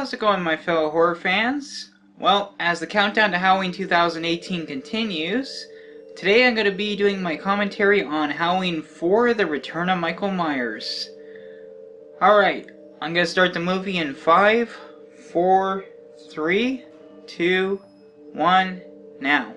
how's it going, my fellow horror fans? Well, as the countdown to Halloween 2018 continues, today I'm going to be doing my commentary on Halloween 4, The Return of Michael Myers. Alright, I'm going to start the movie in 5, 4, 3, 2, 1, now.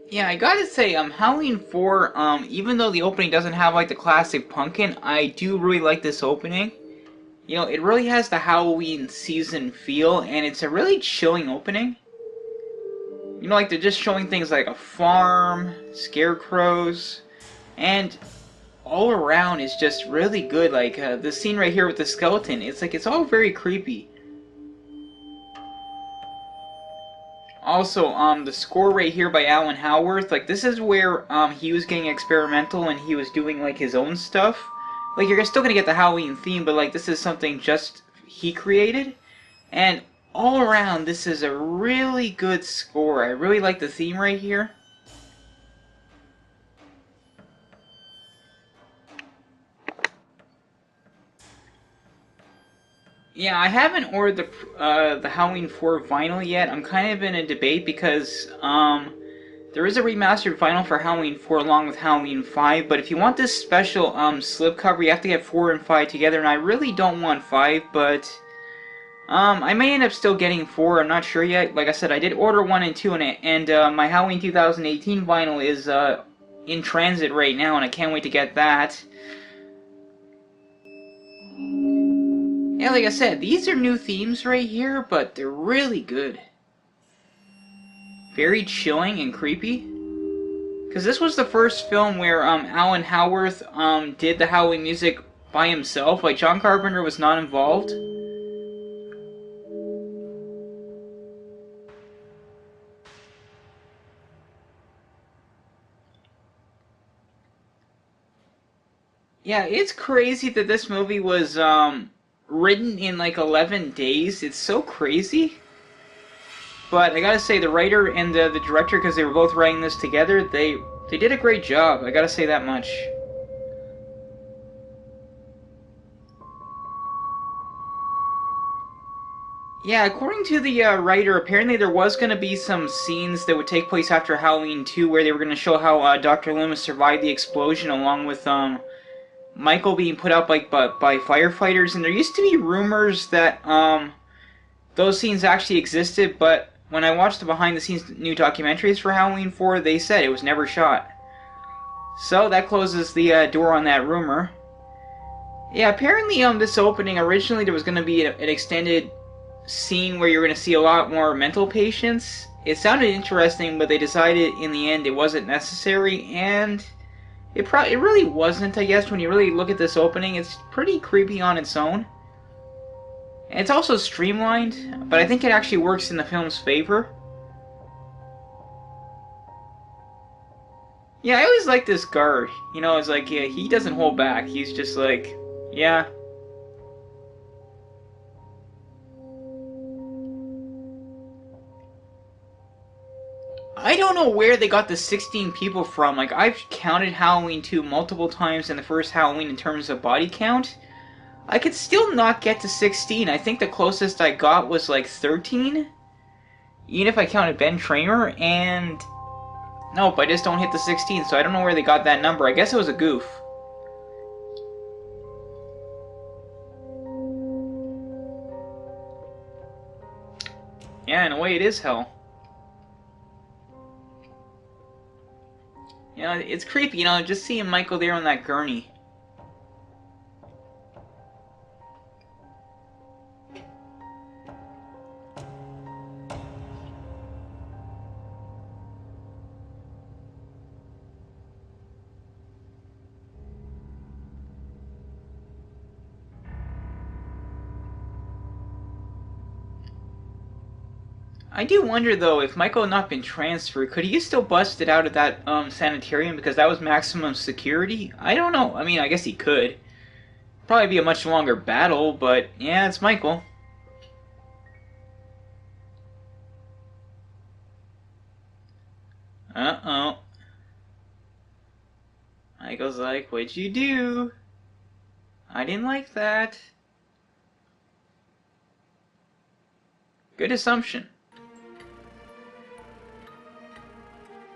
Yeah, I gotta say, Halloween 4, even though the opening doesn't have, like, the classic pumpkin, I do really like this opening. You know, it really has the Halloween season feel, and it's a really chilling opening. You know, like, they're just showing things like a farm, scarecrows, and all around is just really good. Like, the scene right here with the skeleton, it's all very creepy. Also, the score right here by Alan Howarth, like, this is where, he was getting experimental and he was doing, like, his own stuff. Like, you're still gonna get the Halloween theme, but, like, this is something just he created. And all around, this is a really good score. I really like the theme right here. Yeah, I haven't ordered the Halloween 4 vinyl yet. I'm kind of in a debate because there is a remastered vinyl for Halloween 4 along with Halloween 5, but if you want this special slipcover, you have to get 4 and 5 together, and I really don't want 5, but I may end up still getting 4. I'm not sure yet. Like I said, I did order 1 and 2, and my Halloween 2018 vinyl is in transit right now, and I can't wait to get that. Yeah, like I said, these are new themes right here, but they're really good. Very chilling and creepy. Because this was the first film where Alan Howarth did the Halloween music by himself. Like, John Carpenter was not involved. Yeah, it's crazy that this movie was written in like 11 days. It's so crazy. But I gotta say, the writer and the director, because they were both writing this together, they did a great job. I gotta say that much. Yeah, according to the writer, apparently there was going to be some scenes that would take place after Halloween 2 where they were going to show how Dr. Loomis survived the explosion along with Michael being put out by firefighters, and there used to be rumors that those scenes actually existed, but when I watched the behind-the-scenes new documentaries for Halloween 4, they said it was never shot. So that closes the door on that rumor. Yeah, apparently this opening, originally there was going to be an extended scene where you're going to see a lot more mental patients. It sounded interesting, but they decided in the end it wasn't necessary, and it really wasn't, I guess, when you really look at this opening. It's pretty creepy on its own. And it's also streamlined, but I think it actually works in the film's favor. Yeah, I always like this guard. You know, it's like, yeah, he doesn't hold back. He's just like, yeah. I don't know where they got the 16 people from. Like, I've counted Halloween 2 multiple times in the first Halloween in terms of body count. I could still not get to 16. I think the closest I got was like 13. Even if I counted Ben Tramer, and nope, I just don't hit the 16, so I don't know where they got that number. I guess it was a goof. Yeah, in a way it is hell. You know, it's creepy, you know, just seeing Michael there on that gurney. I do wonder, though, if Michael had not been transferred, could he have still busted out of that sanitarium because that was maximum security? I don't know. I mean, I guess he could. Probably be a much longer battle, but yeah, it's Michael. Uh-oh. Michael's like, what'd you do? I didn't like that. Good assumption.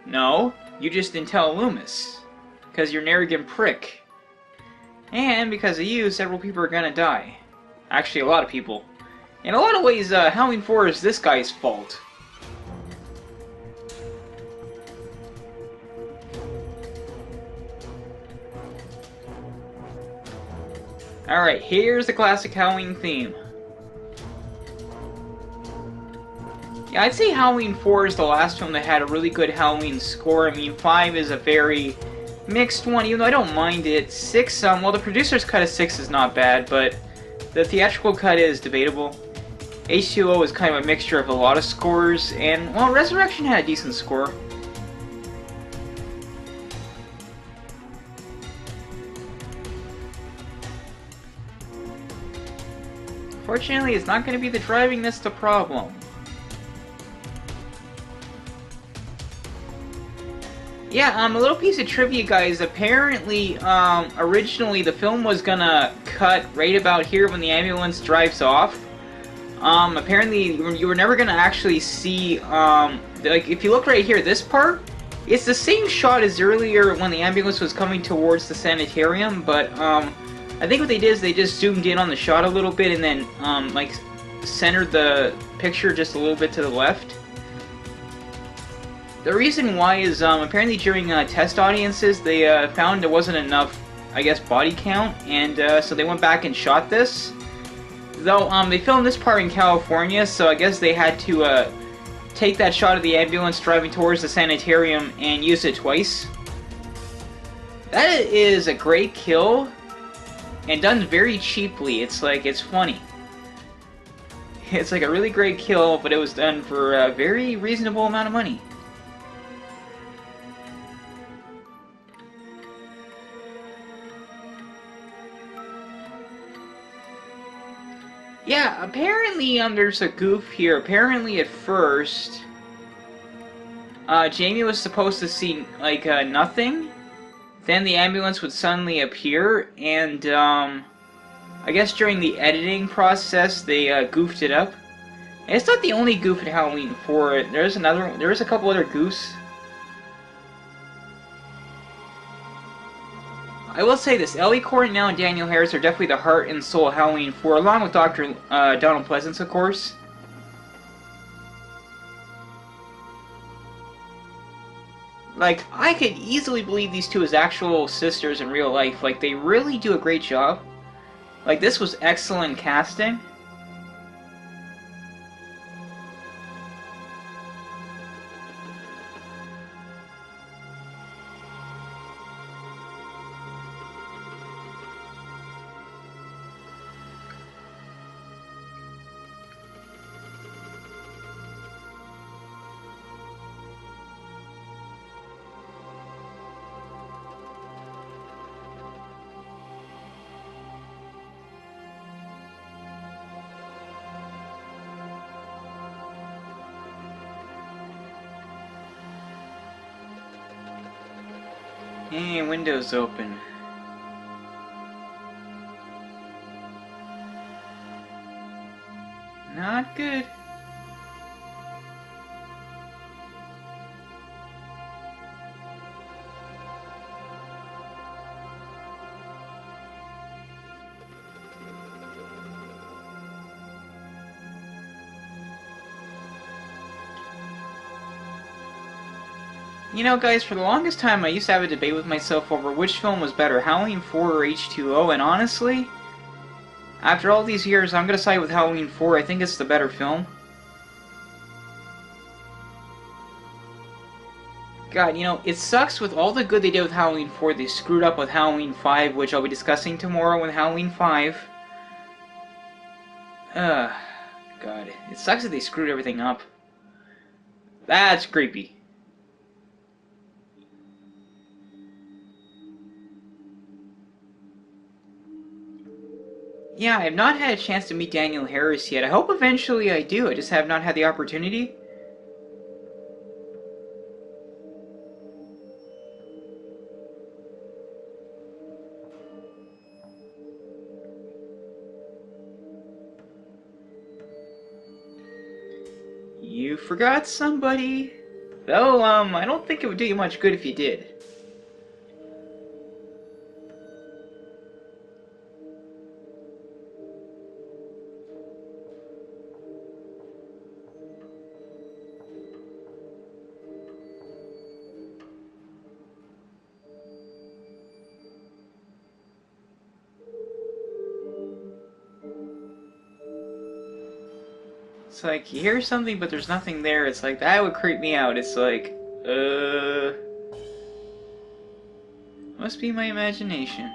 No, you just didn't tell Loomis. Because you're an arrogant prick. And because of you, several people are gonna die. Actually, a lot of people. In a lot of ways, Halloween 4 is this guy's fault. Alright, here's the classic Halloween theme. Yeah, I'd say Halloween 4 is the last film that had a really good Halloween score. I mean, 5 is a very mixed one, even though I don't mind it. 6, well, the producer's cut of 6 is not bad, but the theatrical cut is debatable. H20 is kind of a mixture of a lot of scores, and, well, Resurrection had a decent score. Fortunately, it's not going to be the driving that's the problem. Yeah, a little piece of trivia, guys. Apparently, originally the film was gonna cut right about here when the ambulance drives off. Apparently, you were never gonna actually see, like, if you look right here, this part, it's the same shot as earlier when the ambulance was coming towards the sanitarium, but, I think what they did is they just zoomed in on the shot a little bit and then, like, centered the picture just a little bit to the left. The reason why is, apparently during test audiences, they found there wasn't enough, I guess, body count, and so they went back and shot this. Though, they filmed this part in California, so I guess they had to take that shot of the ambulance driving towards the sanitarium and use it twice. That is a great kill, and done very cheaply. It's like, it's funny. It's like a really great kill, but it was done for a very reasonable amount of money. Yeah, apparently, there's a goof here. Apparently, at first, Jamie was supposed to see, like, nothing. Then the ambulance would suddenly appear, and, I guess during the editing process, they, goofed it up. And it's not the only goof in Halloween 4. There's a couple other goofs. I will say this, Ellie Cornell and Daniel Harris are definitely the heart and soul of Halloween 4, along with Dr. Donald Pleasance, of course. Like, I could easily believe these two as actual sisters in real life. Like, they really do a great job. Like, this was excellent casting. Hey, window's open. Not good. You know, guys, for the longest time I used to have a debate with myself over which film was better, Halloween 4 or H20, and honestly, after all these years, I'm gonna side with Halloween 4. I think it's the better film. God, you know, it sucks with all the good they did with Halloween 4, they screwed up with Halloween 5, which I'll be discussing tomorrow with Halloween 5. God, it sucks that they screwed everything up. That's creepy. Yeah, I have not had a chance to meet Daniel Harris yet. I hope eventually I do. I just have not had the opportunity. You forgot somebody. Though, I don't think it would do you much good if you did. It's like, you hear something, but there's nothing there. It's like, that would creep me out. It's like, must be my imagination.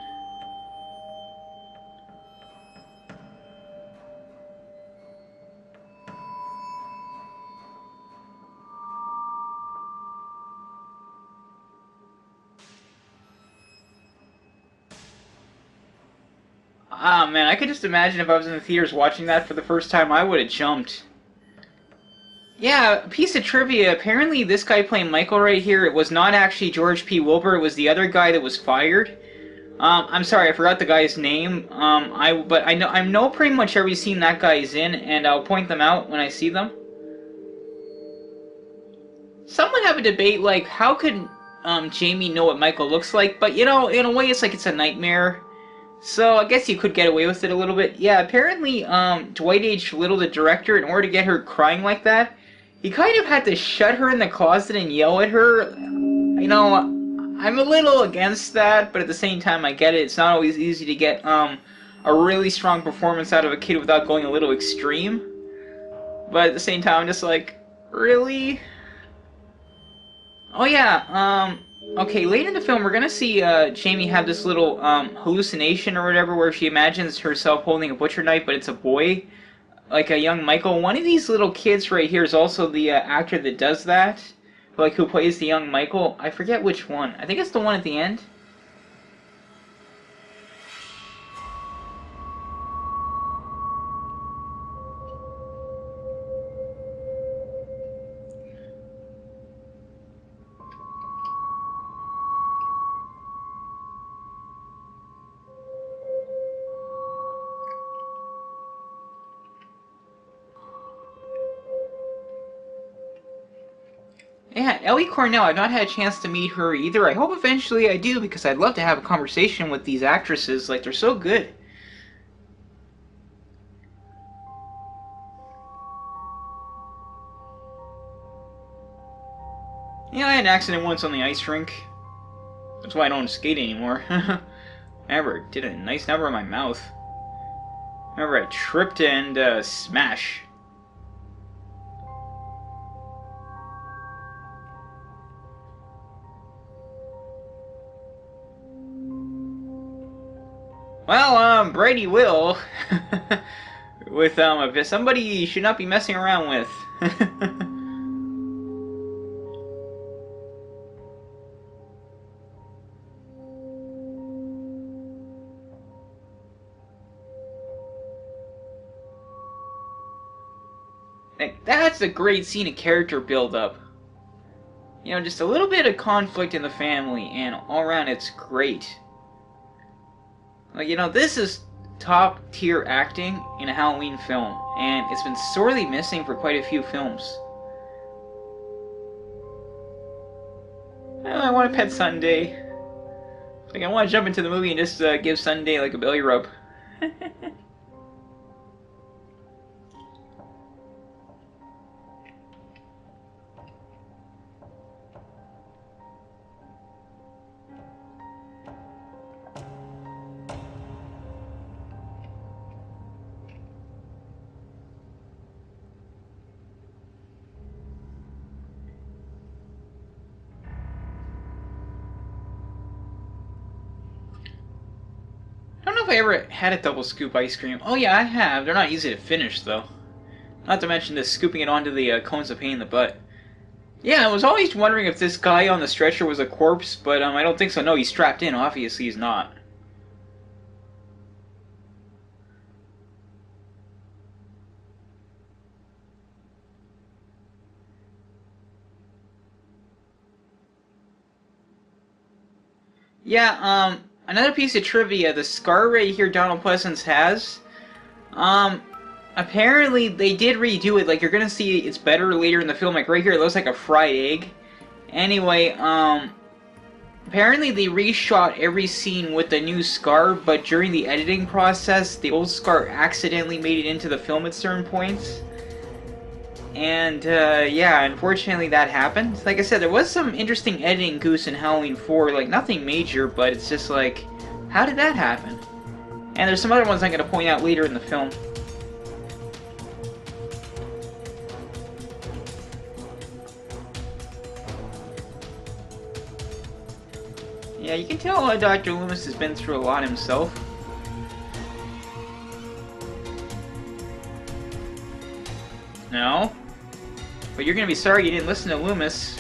Ah, man, I could just imagine if I was in the theaters watching that for the first time, I would have jumped. Yeah, a piece of trivia. Apparently, this guy playing Michael right here, it was not actually George P. Wilbur. It was the other guy that was fired. I'm sorry, I forgot the guy's name. But I know pretty much every scene that guy is in, and I'll point them out when I see them. Some would have a debate like, how could Jamie know what Michael looks like? But you know, in a way, it's like it's a nightmare. So I guess you could get away with it a little bit. Yeah, apparently, Dwight H. Little, the director, in order to get her crying like that, he kind of had to shut her in the closet and yell at her. You know, I'm a little against that, but at the same time, I get it. It's not always easy to get a really strong performance out of a kid without going a little extreme. But at the same time, I'm just like, really? Oh yeah, okay, late in the film, we're gonna see Jamie have this little hallucination or whatever where she imagines herself holding a butcher knife, but it's a boy, like a young Michael. One of these little kids right here is also the actor that does that, like who plays the young Michael. I forget which one. I think it's the one at the end. Yeah, Ellie Cornell, I've not had a chance to meet her either. I hope eventually I do, because I'd love to have a conversation with these actresses. Like, they're so good. Yeah, I had an accident once on the ice rink. That's why I don't skate anymore. Ever did a nice number in my mouth. Remember, I tripped and smash. Well, Brady will. With, somebody you should not be messing around with. Like, that's a great scene of character build-up. You know, just a little bit of conflict in the family, and all around it's great. Like, you know, this is top-tier acting in a Halloween film, and it's been sorely missing for quite a few films. I want to pet Sunday. Like, I want to jump into the movie and just give Sunday, like, a belly rub. I don't know if I ever had a double scoop ice cream. Oh yeah, I have. They're not easy to finish, though. Not to mention this scooping it onto the cones of pain in the butt. Yeah, I was always wondering if this guy on the stretcher was a corpse, but I don't think so. No, he's strapped in. Obviously, he's not. Yeah, another piece of trivia, the scar right here Donald Pleasence has, apparently they did redo it. Like, you're gonna see it's better later in the film. Like, right here, it looks like a fried egg. Anyway, apparently they reshot every scene with the new scar, but during the editing process, the old scar accidentally made it into the film at certain points. And, yeah, unfortunately that happened. Like I said, there was some interesting editing goose in Halloween 4, like, nothing major, but it's just like, how did that happen? And there's some other ones I'm going to point out later in the film. Yeah, you can tell Dr. Loomis has been through a lot himself. No? But you're gonna be sorry you didn't listen to Loomis.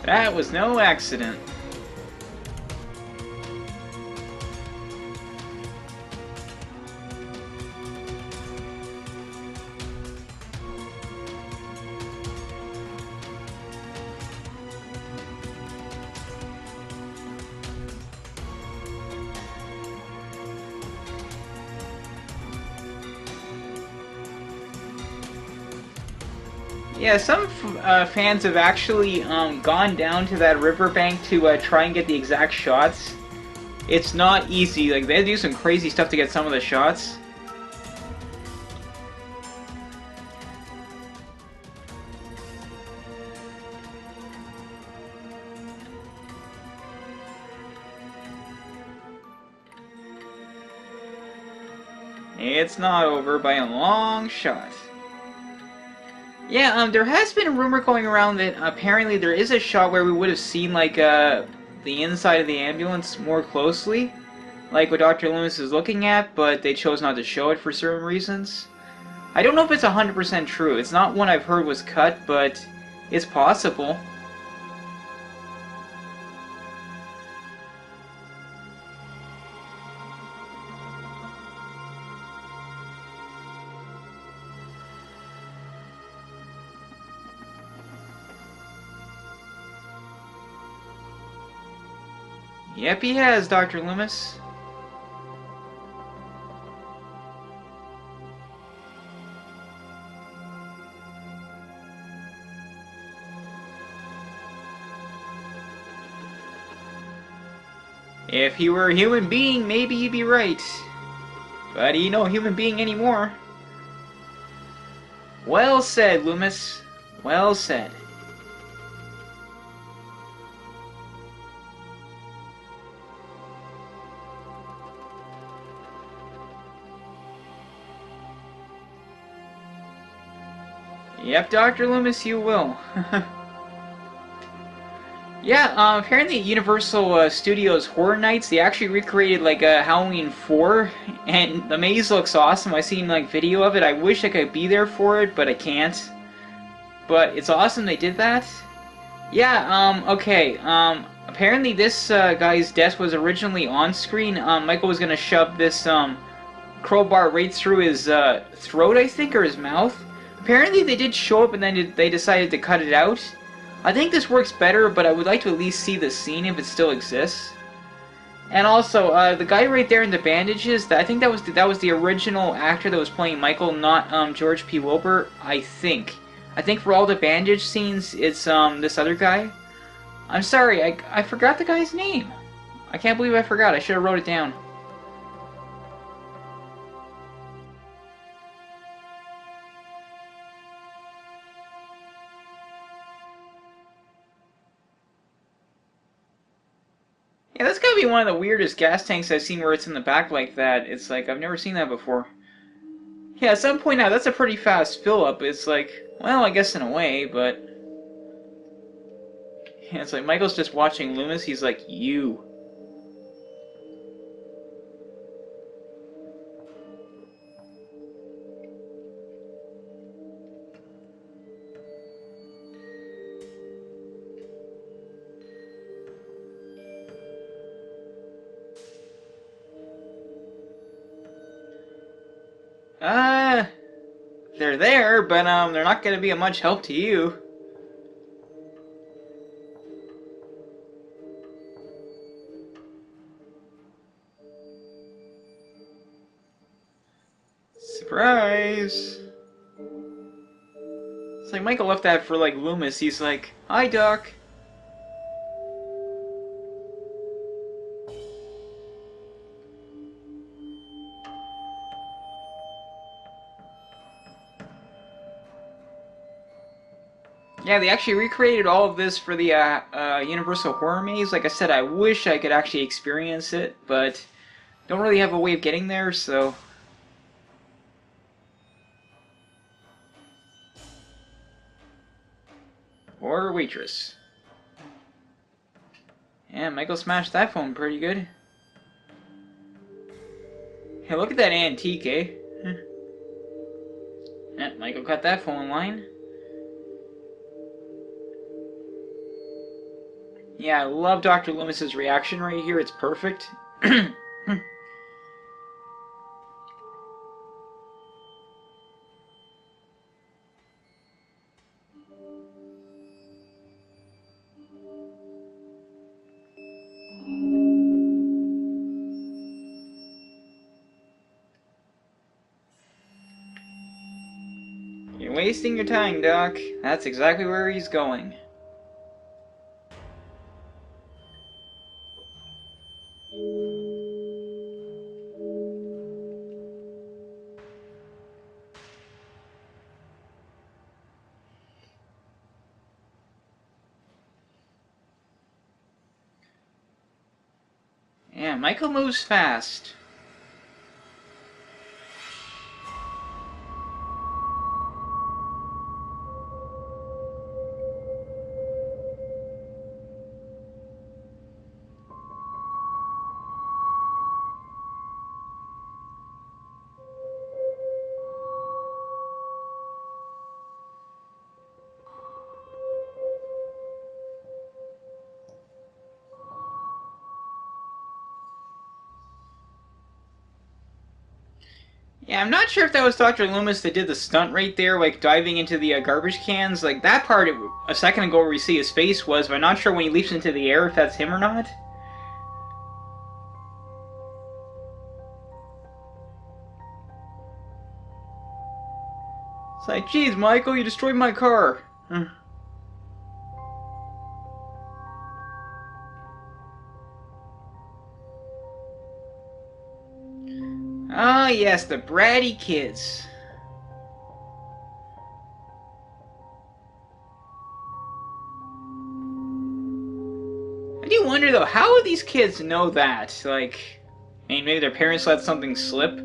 That was no accident. Yeah, some fans have actually gone down to that riverbank to try and get the exact shots. It's not easy. Like, they do some crazy stuff to get some of the shots. It's not over by a long shot. Yeah, there has been a rumor going around that apparently there is a shot where we would have seen, like, the inside of the ambulance more closely, like what Dr. Loomis is looking at, but they chose not to show it for certain reasons. I don't know if it's 100% true. It's not one I've heard was cut, but it's possible. Yep, he has, Dr. Loomis. If he were a human being, maybe he'd be right. But he ain't no human being anymore. Well said, Loomis. Well said. Yep, Dr. Loomis, you will. Yeah, apparently at Universal Studios Horror Nights, they actually recreated, like, Halloween 4, and the maze looks awesome. I've seen, like, video of it. I wish I could be there for it, but I can't. But it's awesome they did that. Yeah, okay, apparently this, guy's death was originally on screen. Michael was gonna shove this, crowbar right through his, throat, I think, or his mouth. Apparently they did show up and then they decided to cut it out. I think this works better, but I would like to at least see the scene if it still exists. And also, the guy right there in the bandages, I think that was the original actor that was playing Michael, not George P. Wilbur, I think. I think for all the bandage scenes, it's this other guy. I'm sorry, I forgot the guy's name. I can't believe I forgot. I should have wrote it down. Yeah, that's gotta be one of the weirdest gas tanks I've seen where it's in the back like that. It's like, I've never seen that before. Yeah, at some point now, that's a pretty fast fill-up. It's like, well, I guess in a way, but... Yeah, it's like, Michael's just watching Loomis, he's like, you. Uh, they're there, but they're not gonna be of much help to you. Surprise! It's like Michael left that for like Loomis. He's like, "Hi, Doc." Yeah, they actually recreated all of this for the Universal Horror Maze. Like I said, I wish I could actually experience it, but don't really have a way of getting there, so... Or waitress. Yeah, Michael smashed that phone pretty good. Hey, look at that antique, eh? Yeah, Michael cut that phone line. Yeah, I love Dr. Loomis's reaction right here. It's perfect. You're wasting your time, Doc. That's exactly where he's going. Yeah, Michael moves fast. Yeah, I'm not sure if that was Dr. Loomis that did the stunt right there, like diving into the garbage cans. Like, that part, a second ago where we see his face was, but I'm not sure when he leaps into the air if that's him or not. It's like, geez, Michael, you destroyed my car. Ah, yes, the bratty kids. I do wonder, though, how would these kids know that? Like, I mean, maybe their parents let something slip?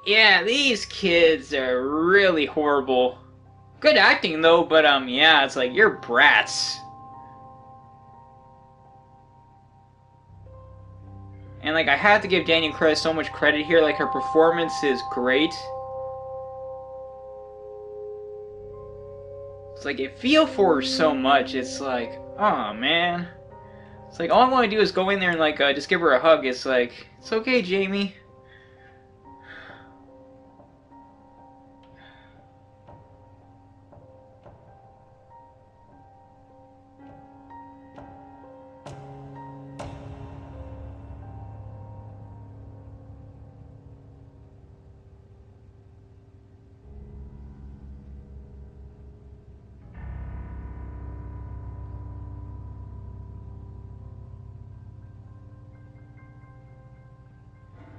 Yeah, these kids are really horrible. Good acting, though, but, yeah, it's like, you're brats. And, like, I have to give Daniel Craig so much credit here. Like, her performance is great. It's like, I feel for her so much. It's like, oh man. It's like, all I want to do is go in there and, like, just give her a hug. It's like, it's okay, Jamie.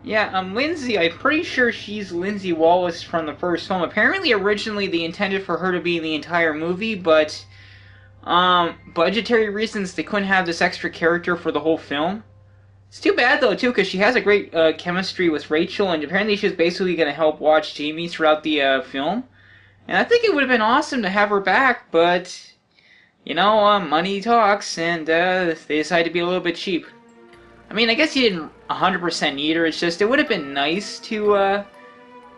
Yeah, Lindsay, I'm pretty sure she's Lindsay Wallace from the first film. Apparently, originally, they intended for her to be in the entire movie, but, budgetary reasons, they couldn't have this extra character for the whole film. It's too bad, though, too, because she has a great, chemistry with Rachel, and apparently she's basically going to help watch Jamie throughout the, film. And I think it would have been awesome to have her back, but, you know, money talks, and, they decided to be a little bit cheap. I mean, I guess you didn't 100% need her. It's just, it would have been nice to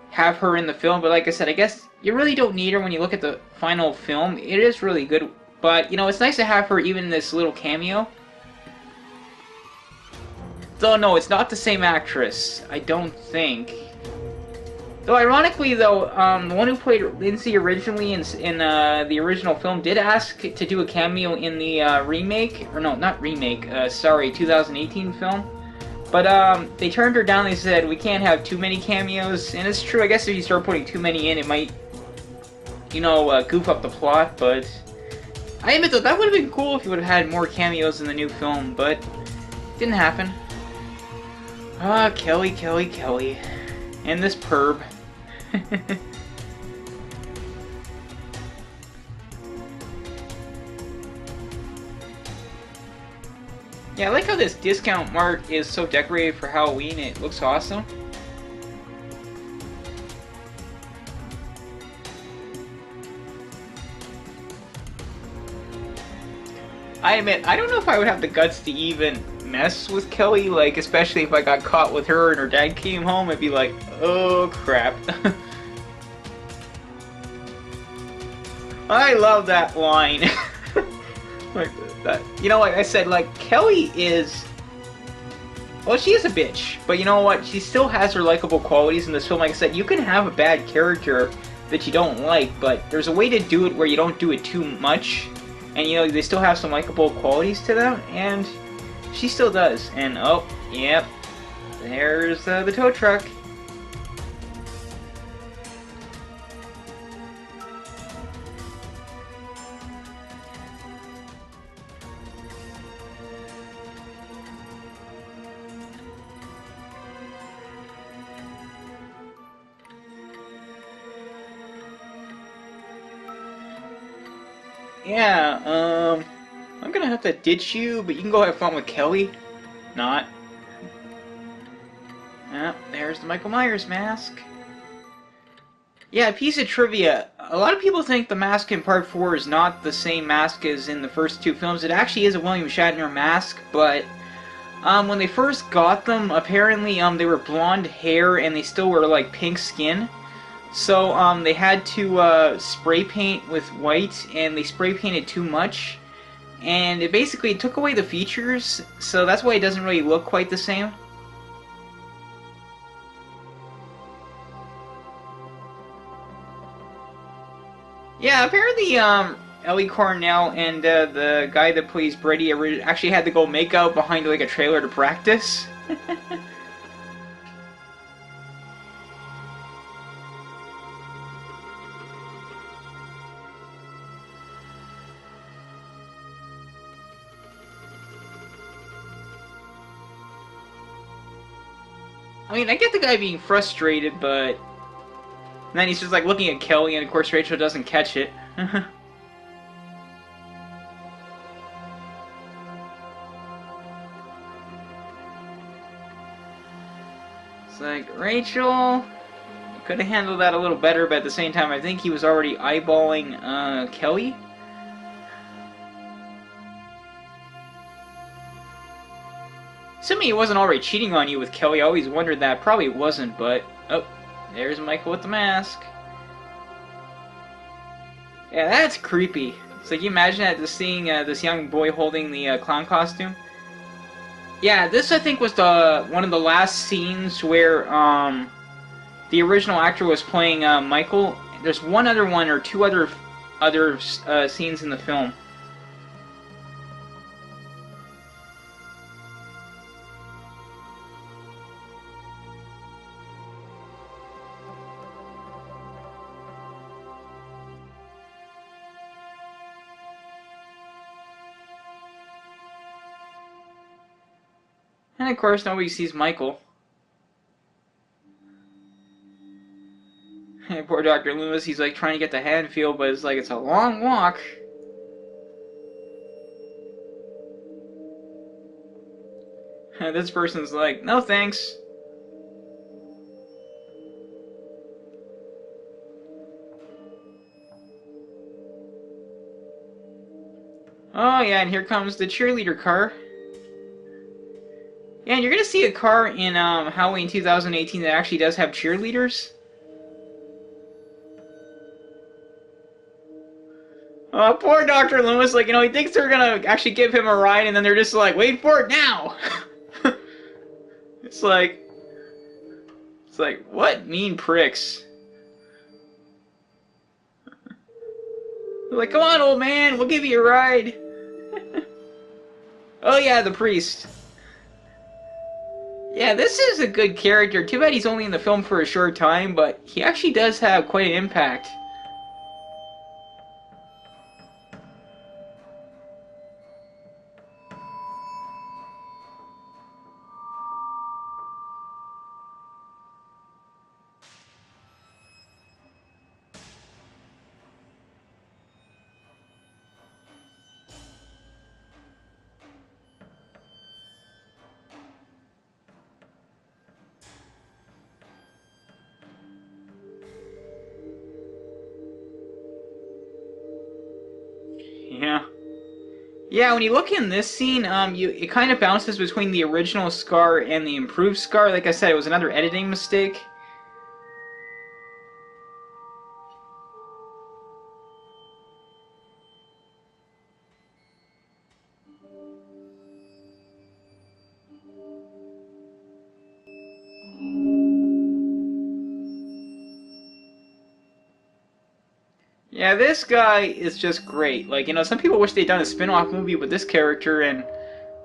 have her in the film. But like I said, I guess you really don't need her when you look at the final film. It is really good. But, you know, it's nice to have her even in this little cameo. Though, no, it's not the same actress. I don't think. Though, ironically, though, the one who played Lindsay originally in the original film did ask to do a cameo in the remake. Or no, not remake. Sorry, 2018 film. But they turned her down. They said, we can't have too many cameos. And it's true, I guess if you start putting too many in, it might, you know, goof up the plot. But I admit, though, that would have been cool if you would have had more cameos in the new film. But it didn't happen. Ah, Kelly, Kelly, Kelly. And this perb. Yeah, I like how this discount mart is so decorated for Halloween. It looks awesome. I admit, I don't know if I would have the guts to even mess with Kelly, like, especially if I got caught with her and her dad came home, I'd be like, oh crap. I love that line. Like that. You know, like I said, like, Kelly is... Well, she is a bitch, but you know what? She still has her likable qualities in this film. Like I said, you can have a bad character that you don't like, but there's a way to do it where you don't do it too much. And, you know, they still have some likable qualities to them, and she still does. And, oh, yep, there's the tow truck. Yeah, I'm gonna have to ditch you, but you can go have fun with Kelly. Not. Ah, there's the Michael Myers mask. Yeah, a piece of trivia. A lot of people think the mask in Part 4 is not the same mask as in the first two films. It actually is a William Shatner mask, but when they first got them, apparently they were blonde hair and they still were like pink skin. So they had to spray paint with white, and they spray painted too much, and it basically took away the features, so that's why it doesn't really look quite the same. Yeah, apparently Ellie Cornell and the guy that plays Brady actually had to go make out behind like a trailer to practice. I mean, I get the guy being frustrated, but then he's just like looking at Kelly, and of course Rachel doesn't catch it. It's like, Rachel could have handled that a little better, but at the same time, I think he was already eyeballing Kelly. Assuming he wasn't already cheating on you with Kelly, I always wondered that. Probably wasn't, but... Oh, there's Michael with the mask. Yeah, that's creepy. So can you imagine that, just seeing this young boy holding the clown costume? Yeah, this I think was the one of the last scenes where the original actor was playing Michael. There's one other one or two other scenes in the film. And of course, nobody sees Michael. And poor Dr. Loomis, he's like trying to get the hand feel, but it's like it's a long walk. And this person's like, no thanks. Oh yeah, and here comes the cheerleader car. Yeah, and you're gonna see a car in Halloween 2018 that actually does have cheerleaders. Oh, poor Dr. Loomis, like, you know, he thinks they're gonna actually give him a ride, and then they're just like, wait for it now! It's like, what mean pricks? They're like, come on, old man, we'll give you a ride. Oh yeah, the priest. Yeah, this is a good character. Too bad he's only in the film for a short time, but he actually does have quite an impact. Yeah. Yeah, when you look in this scene, it kind of bounces between the original Scar and the improved Scar. Like I said, it was another editing mistake. Yeah, this guy is just great. Like, you know, some people wish they'd done a spin-off movie with this character, and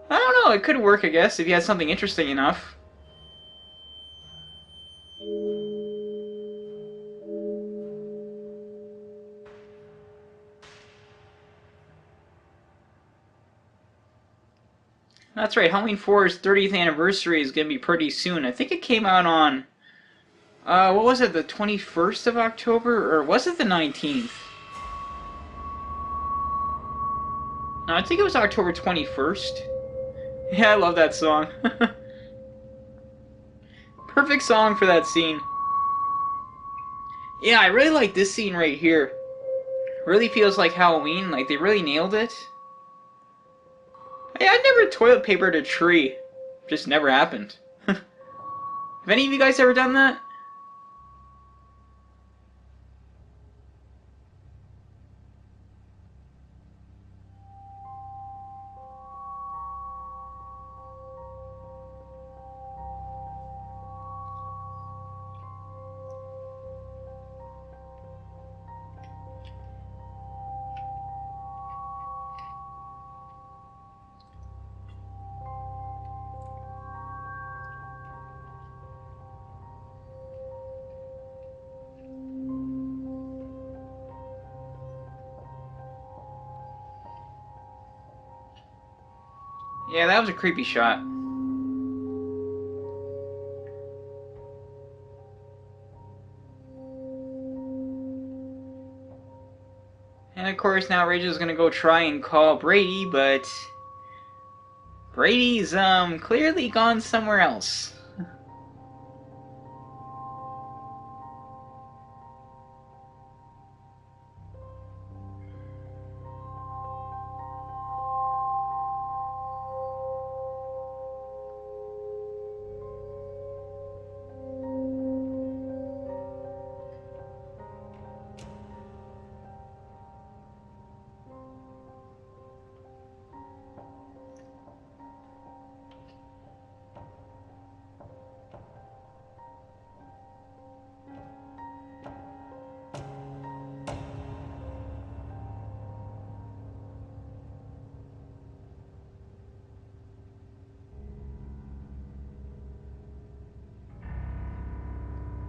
I don't know, it could work, I guess, if you had something interesting enough. That's right, Halloween 4's 30th anniversary is going to be pretty soon. I think it came out on, what was it, the 21st of October? Or was it the 19th? No, I think it was October 21st. Yeah, I love that song. Perfect song for that scene. Yeah, I really like this scene right here. Really feels like Halloween, like they really nailed it. Hey, I never toilet papered a tree. Just never happened. Have any of you guys ever done that? Yeah, that was a creepy shot. And of course now Rachel's gonna go try and call Brady, but Brady's clearly gone somewhere else.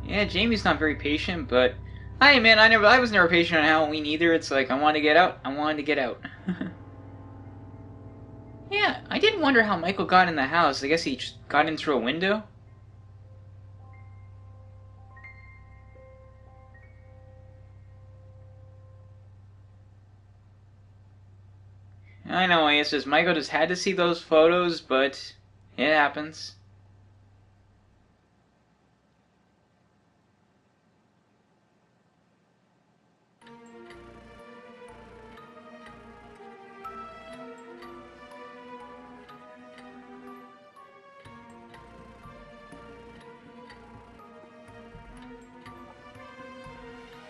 Yeah, Jamie's not very patient, but hey man, I was never patient on Halloween either. It's like I wanted to get out, I wanted to get out. Yeah, I did wonder how Michael got in the house. I guess he just got in through a window. I know, it's just Michael just had to see those photos, but it happens.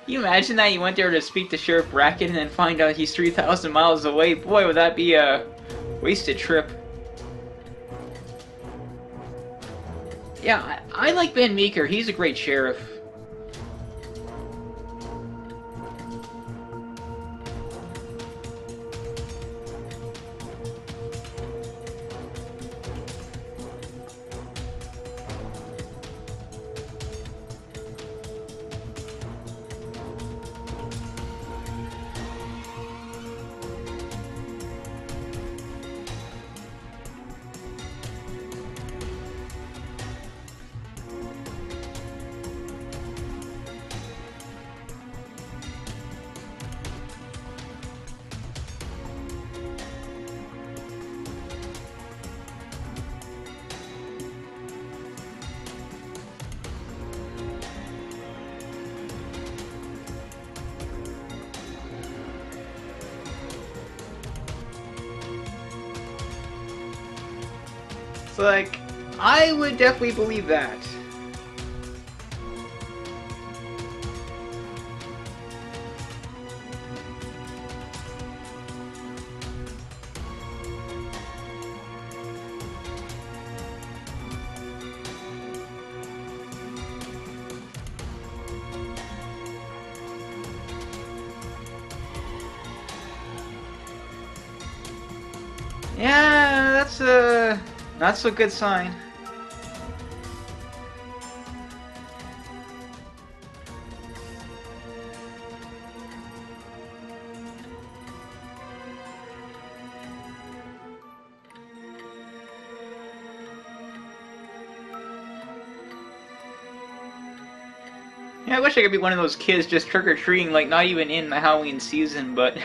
You imagine that you went there to speak to Sheriff Brackett and then find out he's 3,000 miles away? Boy, would that be a wasted trip. Yeah, I like Ben Meeker. He's a great sheriff. It's like, I would definitely believe that. Yeah, that's a not so good sign. Yeah, I wish I could be one of those kids just trick-or-treating, like, not even in the Halloween season, but...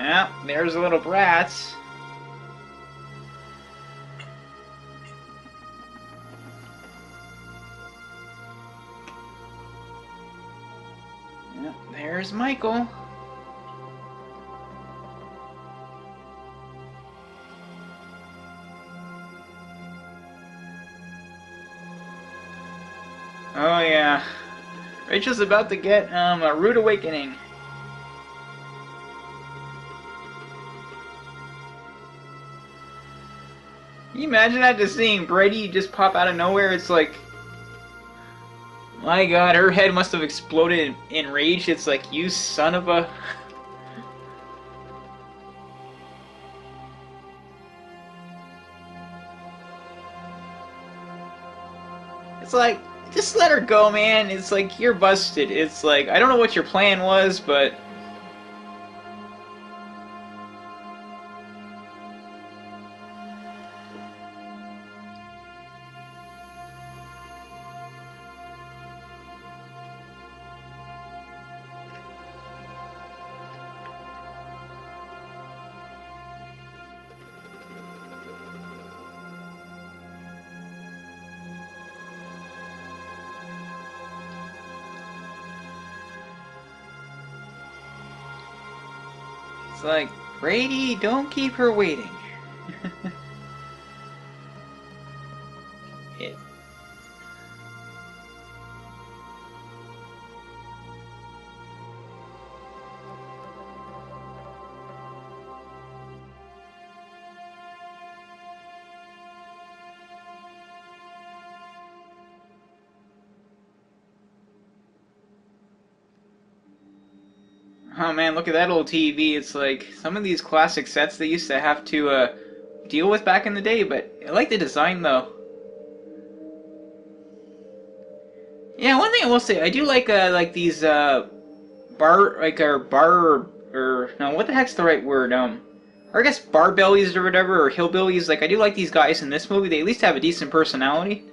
Yeah, there's the little brats. Yeah, there's Michael. Oh yeah. Rachel's about to get a rude awakening. Can you imagine that, just seeing Brady just pop out of nowhere? It's like, my god, her head must have exploded in rage. It's like, you son of a... It's like, just let her go, man. It's like, you're busted. It's like, I don't know what your plan was, but... It's like, Brady, don't keep her waiting. it, oh man, look at that old TV. It's like, some of these classic sets they used to have to deal with back in the day, but I like the design though. Yeah, one thing I will say, I do like these bar or no, what the heck's the right word? Or I guess bar bellies or whatever, or hillbillies. Like, I do like these guys in this movie. They at least have a decent personality.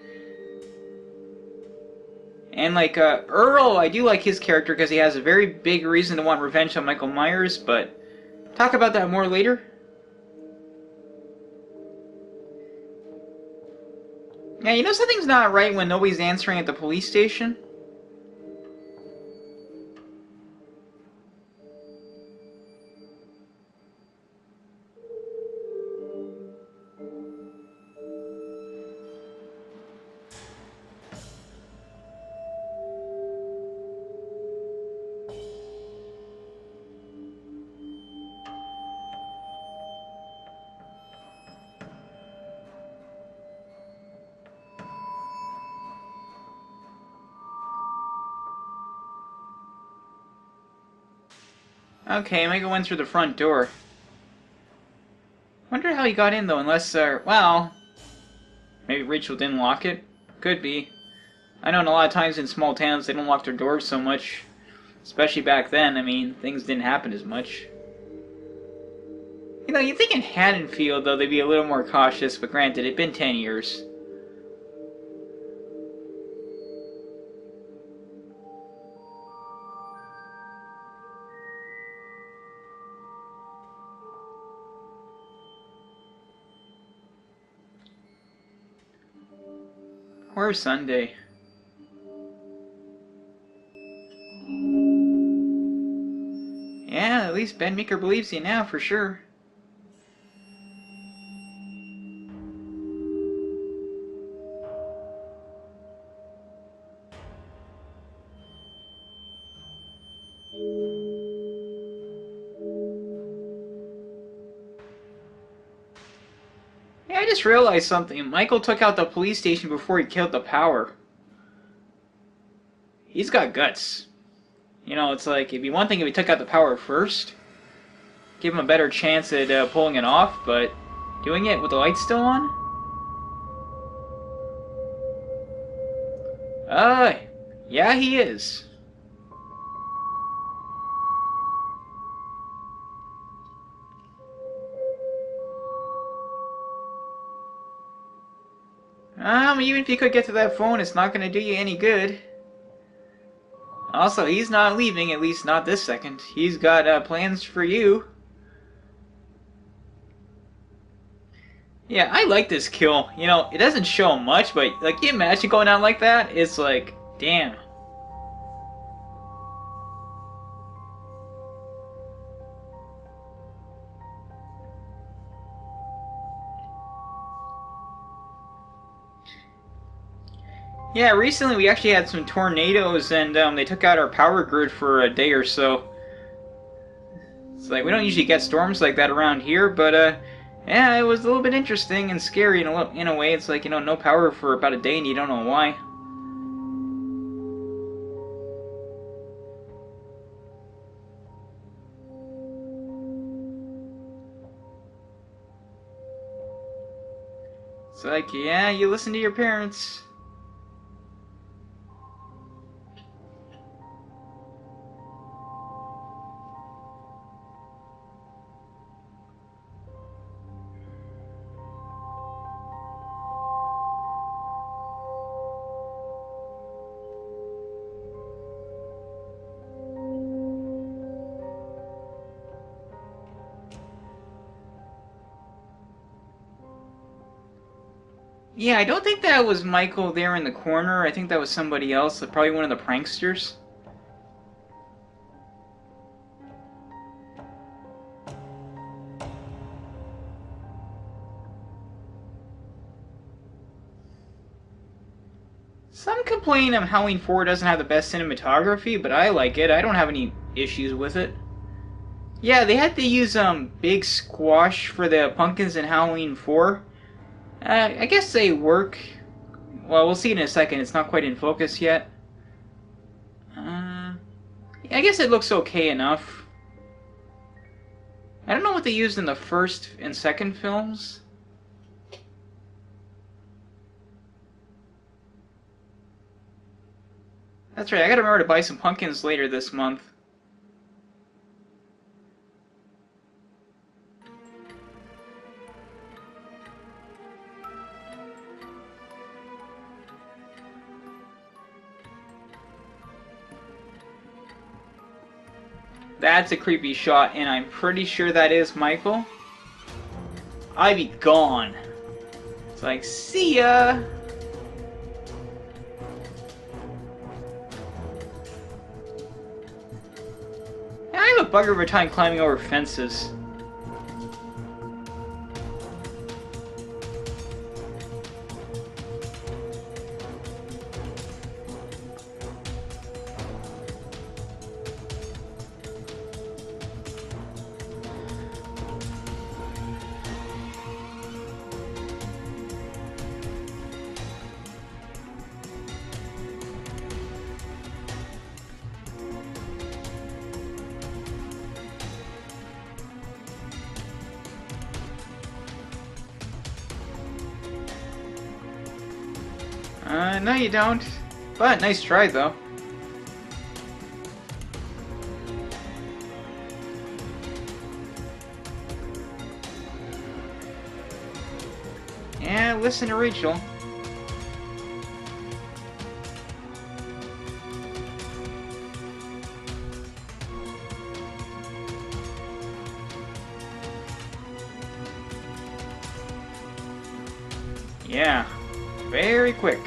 And like Earl, I do like his character because he has a very big reason to want revenge on Michael Myers. But talk about that more later. Yeah, you know something's not right when nobody's answering at the police station? Okay, Michael went through the front door. Wonder how he got in, though, unless, well... Maybe Rachel didn't lock it? Could be. I know in a lot of times in small towns they don't lock their doors so much. Especially back then, I mean, things didn't happen as much. You know, you'd think in Haddonfield, though, they'd be a little more cautious, but granted, it'd been 10 years. Or Sunday. Yeah, at least Ben Meeker believes you now, for sure. Yeah, I just realized something. Michael took out the police station before he killed the power. He's got guts. You know, it's like, it'd be one thing if he took out the power first. Give him a better chance at pulling it off, but doing it with the lights still on? Yeah, he is. Even if you could get to that phone, it's not going to do you any good. Also, he's not leaving, at least not this second. He's got plans for you. Yeah, I like this kill. You know, it doesn't show much, but like, you imagine going out like that? It's like, damn. Yeah, recently we actually had some tornadoes, and they took out our power grid for a day or so. It's like, we don't usually get storms like that around here, but yeah, it was a little bit interesting and scary in a way. It's like, you know, no power for about a day and you don't know why. It's like, yeah, you listen to your parents. Yeah, I don't think that was Michael there in the corner. I think that was somebody else, probably one of the pranksters. Some complain Halloween 4 doesn't have the best cinematography, but I like it. I don't have any issues with it. Yeah, they had to use big squash for the pumpkins in Halloween 4. I guess they work. Well, we'll see in a second. It's not quite in focus yet. I guess it looks okay enough. I don't know what they used in the first and second films. That's right, I gotta remember to buy some pumpkins later this month. That's a creepy shot, and I'm pretty sure that is Michael. I be gone. It's like, see ya! I have a bugger of a time climbing over fences. No you don't. But nice try, though. Yeah, listen to Rachel. Yeah, very quick.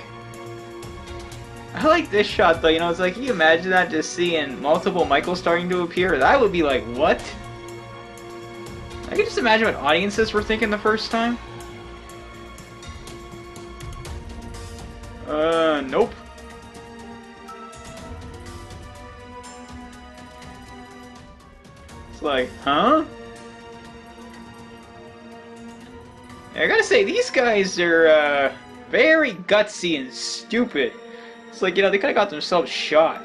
I like this shot though, you know, it's like, can you imagine that, just seeing multiple Michaels starting to appear? That would be like, what? I can just imagine what audiences were thinking the first time. Nope. It's like, huh? I gotta say, these guys are, very gutsy and stupid. It's like, you know, they could've got themselves shot.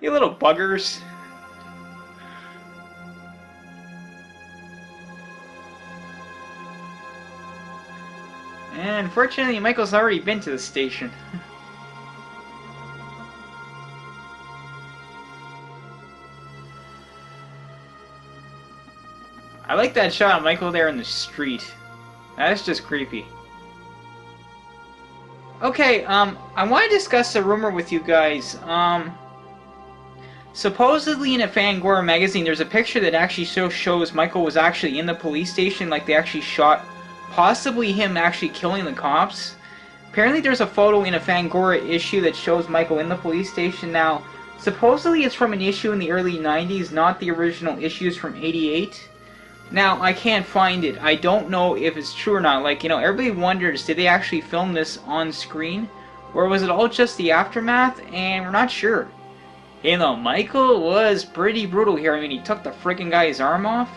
You little buggers. And unfortunately, Michael's already been to the station. I like that shot of Michael there in the street. That's just creepy. Okay, I want to discuss a rumor with you guys. Supposedly in a Fangora magazine, there's a picture that actually shows Michael was actually in the police station, like they actually shot possibly him actually killing the cops. Apparently there's a photo in a Fangora issue that shows Michael in the police station. Now, supposedly it's from an issue in the early 90s, not the original issues from 88. Now, I can't find it. I don't know if it's true or not. Like, you know, everybody wonders, did they actually film this on screen? Or was it all just the aftermath? And we're not sure. You know, Michael was pretty brutal here. I mean, he took the freaking guy's arm off.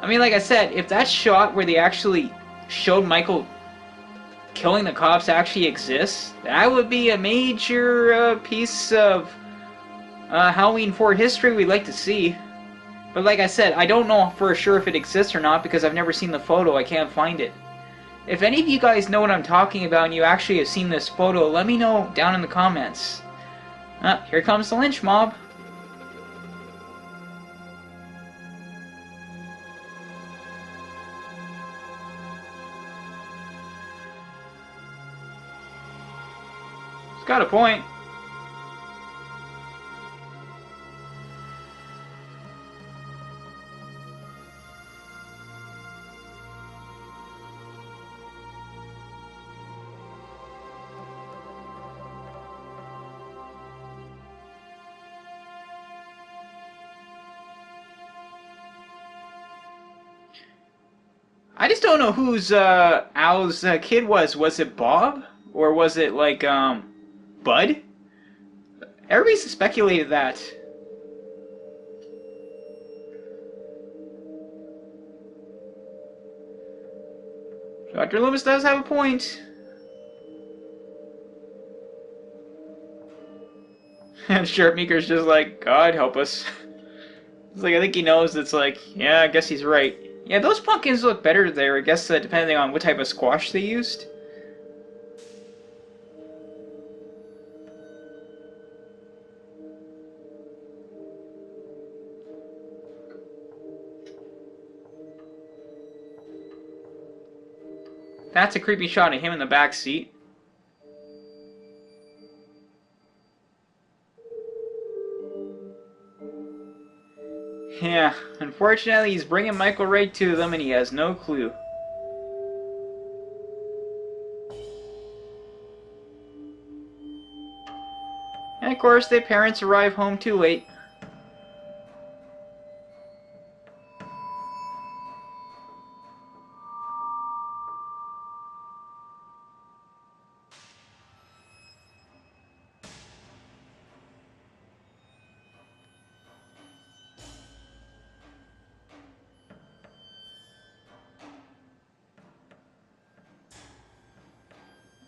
I mean, like I said, if that shot where they actually showed Michael killing the cops actually exists, that would be a major piece of Halloween 4 history we'd like to see. But like I said, I don't know for sure if it exists or not because I've never seen the photo. I can't find it. If any of you guys know what I'm talking about and you actually have seen this photo, let me know down in the comments. Here comes the lynch mob. It's got a point. I just don't know whose Al's kid was. Was it Bob? Or was it like Bud? Everybody's speculated that. Dr. Loomis does have a point. And Sheriff Meeker's just like, God help us. It's like, I think he knows it's like, yeah, I guess he's right. Yeah, those pumpkins look better there, I guess, depending on what type of squash they used. That's a creepy shot of him in the back seat. Yeah, unfortunately he's bringing Michael right to them and he has no clue. And of course, their parents arrive home too late.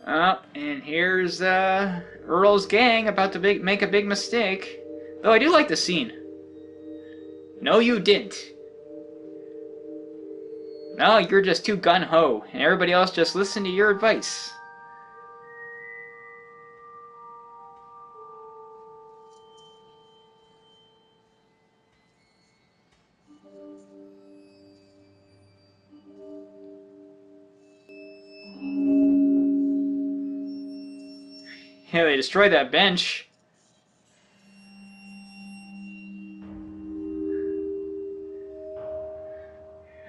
And here's Earl's gang about to make a big mistake. Though I do like the scene. No, you didn't. No, you're just too gun-ho, and everybody else just listened to your advice. Yeah, they destroyed that bench.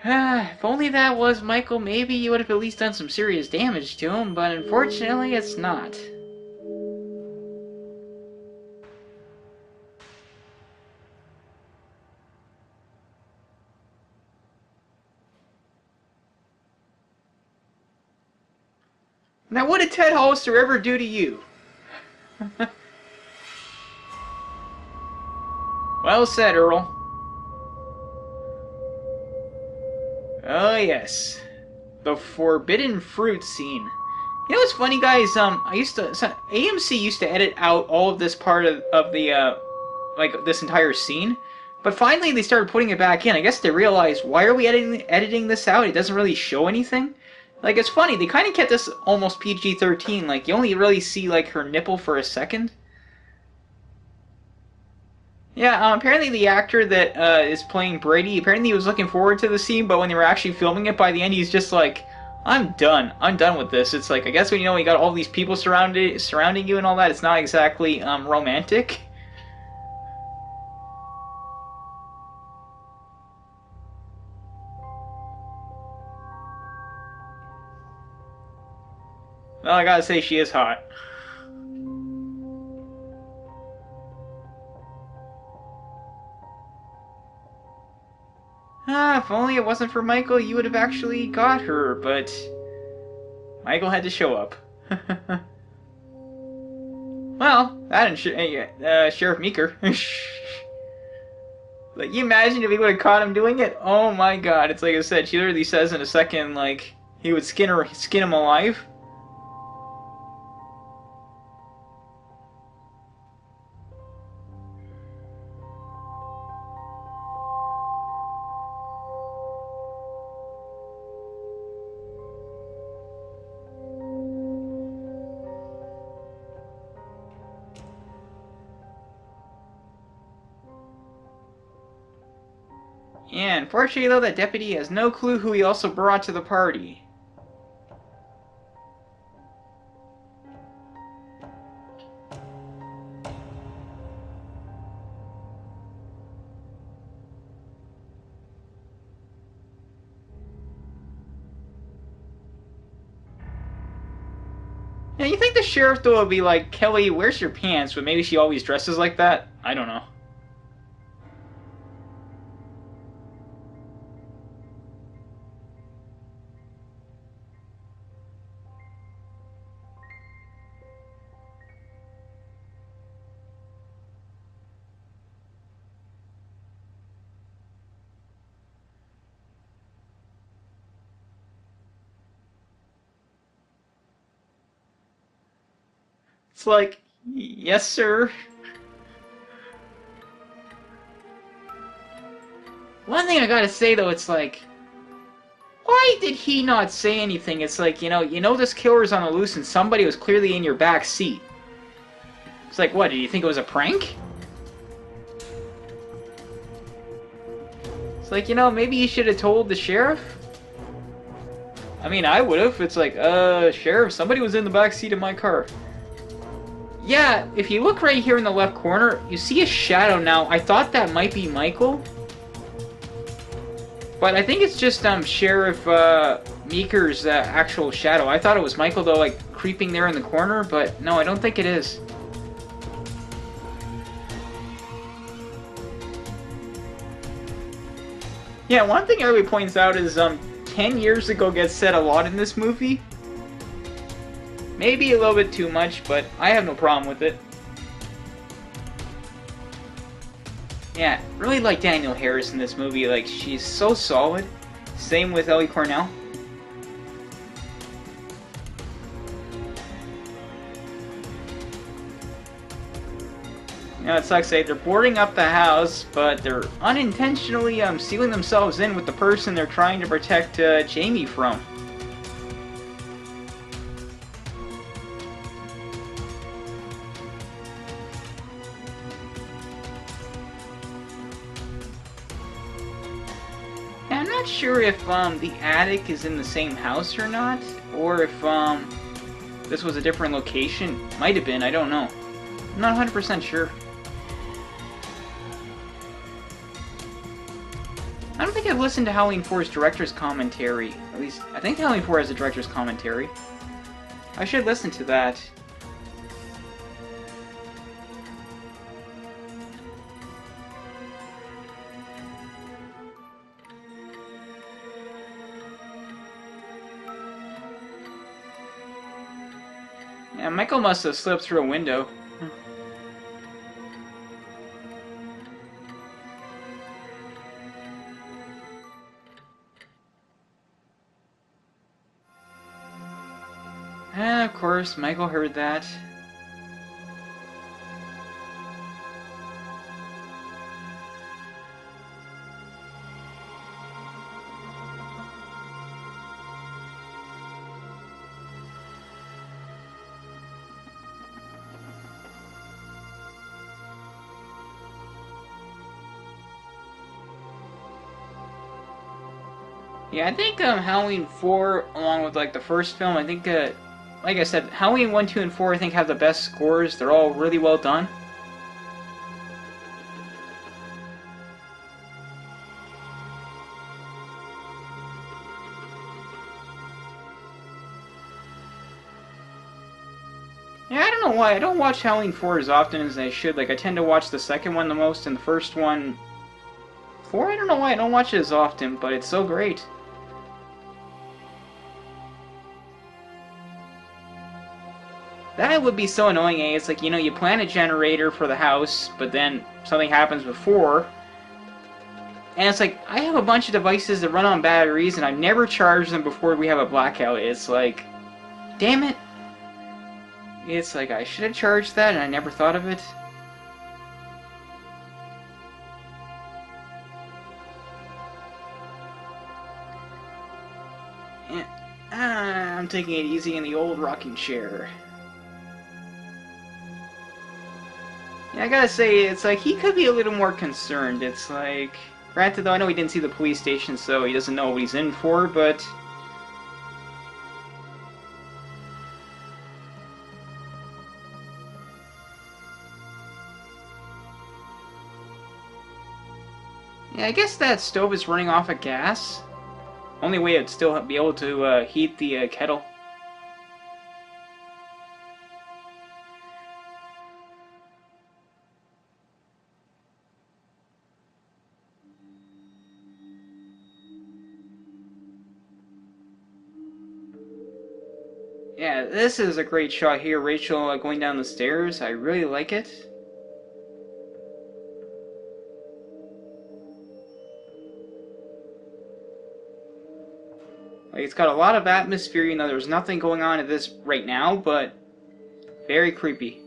If only that was Michael, maybe you would have at least done some serious damage to him, but unfortunately it's not. Now what did Ted Hollister ever do to you? Well said, Earl. Oh yes, the forbidden fruit scene. You know what's funny, guys? AMC used to edit out all of this part of the like this entire scene, but finally they started putting it back in. I guess they realized, why are we editing this out? It doesn't really show anything. Like, it's funny, they kind of kept this almost PG-13. Like, you only really see like her nipple for a second. Yeah, apparently the actor that is playing Brady, apparently he was looking forward to the scene, but when they were actually filming it, by the end he's just like, I'm done with this. It's like, I guess when you know you got all these people surrounding you and all that, it's not exactly romantic. Well, I gotta say, she is hot. If only it wasn't for Michael, you would have actually got her, but Michael had to show up. Well, that and Sheriff Meeker. Like, you imagine if he would have caught him doing it? Oh my god, it's like I said, she literally says in a second, like, he would skin him alive. Yeah, unfortunately though, that deputy has no clue who he also brought to the party. Yeah, you think the sheriff though would be like, Kelly, where's your pants? But maybe she always dresses like that? I don't know. It's like, yes, sir. One thing I gotta say though, it's like, why did he not say anything? It's like, you know this killer's on the loose and somebody was clearly in your back seat. It's like, what, did you think it was a prank? It's like, maybe you should have told the sheriff? I mean, I would have. It's like, sheriff, somebody was in the back seat of my car. Yeah, if you look right here in the left corner, you see a shadow now. I thought that might be Michael. But I think it's just Sheriff Meeker's actual shadow. I thought it was Michael, though, like, creeping there in the corner. But no, I don't think it is. Yeah, one thing everybody points out is 10 years ago gets said a lot in this movie. Maybe a little bit too much, but I have no problem with it. Yeah, really like Danielle Harris in this movie. Like, she's so solid. Same with Ellie Cornell. You know, it sucks. They're boarding up the house, but they're unintentionally sealing themselves in with the person they're trying to protect Jamie from. And I'm not sure if the attic is in the same house or not, or if this was a different location. Might have been. I don't know. I'm not 100% sure. I don't think I've listened to Halloween 4's director's commentary. At least, I think Halloween 4 has a director's commentary. I should listen to that. Yeah, Michael must have slipped through a window. And of course, Michael heard that. Yeah, I think Halloween 4, along with like the first film, I think, like I said, Halloween 1, 2, and 4, I think have the best scores. They're all really well done. Yeah, I don't know why. I don't watch Halloween 4 as often as I should. Like, I tend to watch the second one the most, and the first one... 4, I don't know why I don't watch it as often, but it's so great. That would be so annoying, eh? It's like, you know, you plan a generator for the house, but then something happens before. And it's like, I have a bunch of devices that run on batteries, and I've never charged them before we have a blackout. It's like, damn it. It's like, I should have charged that, and I never thought of it. Yeah. I'm taking it easy in the old rocking chair. Yeah, I gotta say, it's like, he could be a little more concerned. It's like, granted though, I know he didn't see the police station, so he doesn't know what he's in for, but... Yeah, I guess that stove is running off of gas. Only way it'd still be able to heat the kettle. Yeah, this is a great shot here. Rachel going down the stairs. I really like it. Like, it's got a lot of atmosphere. You know, there's nothing going on at this right now, but very creepy.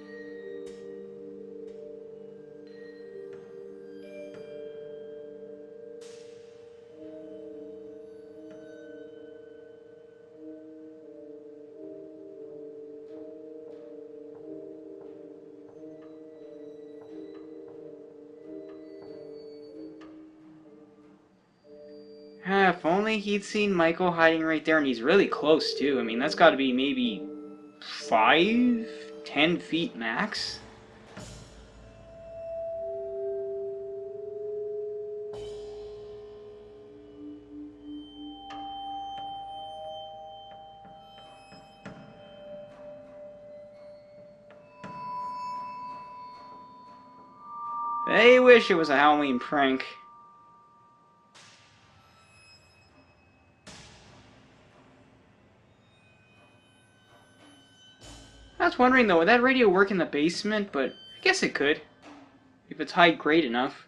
If only he'd seen Michael hiding right there, and he's really close too. I mean, that's got to be maybe 5, 10 feet max. I wish it was a Halloween prank. I was wondering though, would that radio work in the basement? But I guess it could, if it's high grade enough.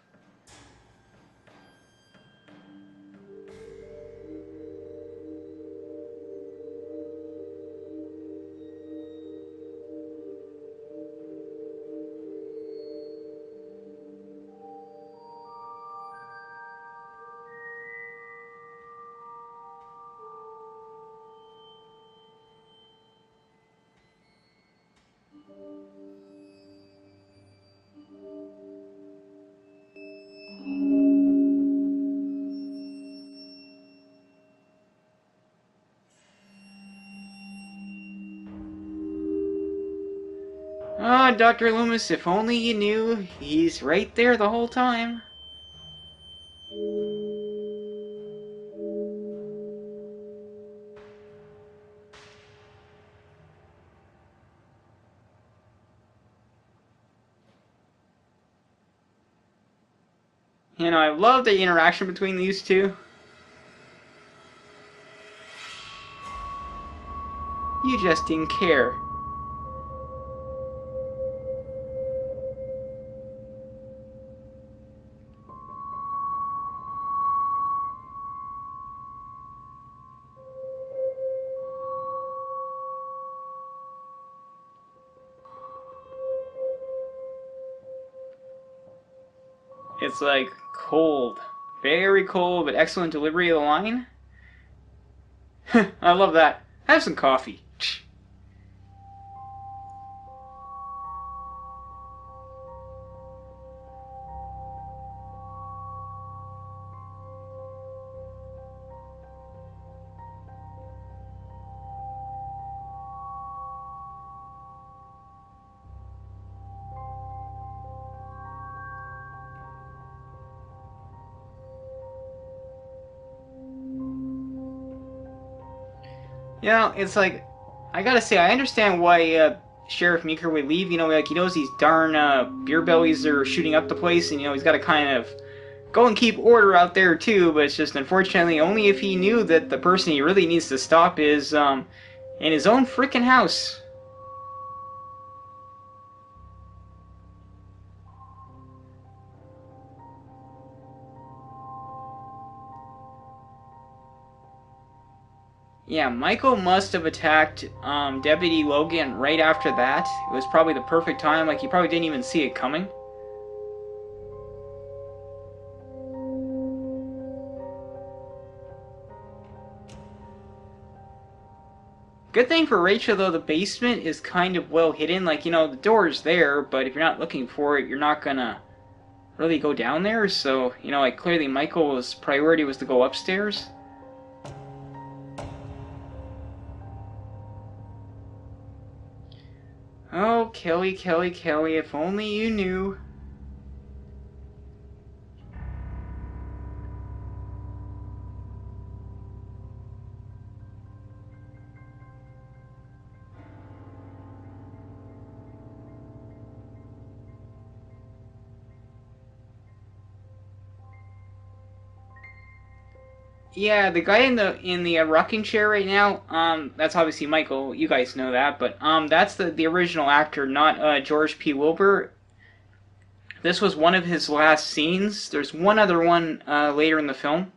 Ah, Dr. Loomis, if only you knew, he's right there the whole time. You know, I love the interaction between these two. You just didn't care. It's like cold. Very cold, but excellent delivery of the line. I love that. Have some coffee. You know, it's like, I gotta say, I understand why Sheriff Meeker would leave. You know, like, he knows these darn beer bellies are shooting up the place, and, you know, he's gotta kind of go and keep order out there, too, but it's just, unfortunately, only if he knew that the person he really needs to stop is, in his own freaking house. Yeah, Michael must have attacked Deputy Logan right after that. It was probably the perfect time, like he probably didn't even see it coming. Good thing for Rachel, though, the basement is kind of well hidden. Like, you know, the door's there, but if you're not looking for it, you're not gonna really go down there. So, you know, like, clearly Michael's priority was to go upstairs. Oh, Kelly, Kelly, Kelly, if only you knew. Yeah, the guy in the rocking chair right now, that's obviously Michael. You guys know that, but that's the original actor, not George P. Wilbur. This was one of his last scenes. There's one other one later in the film.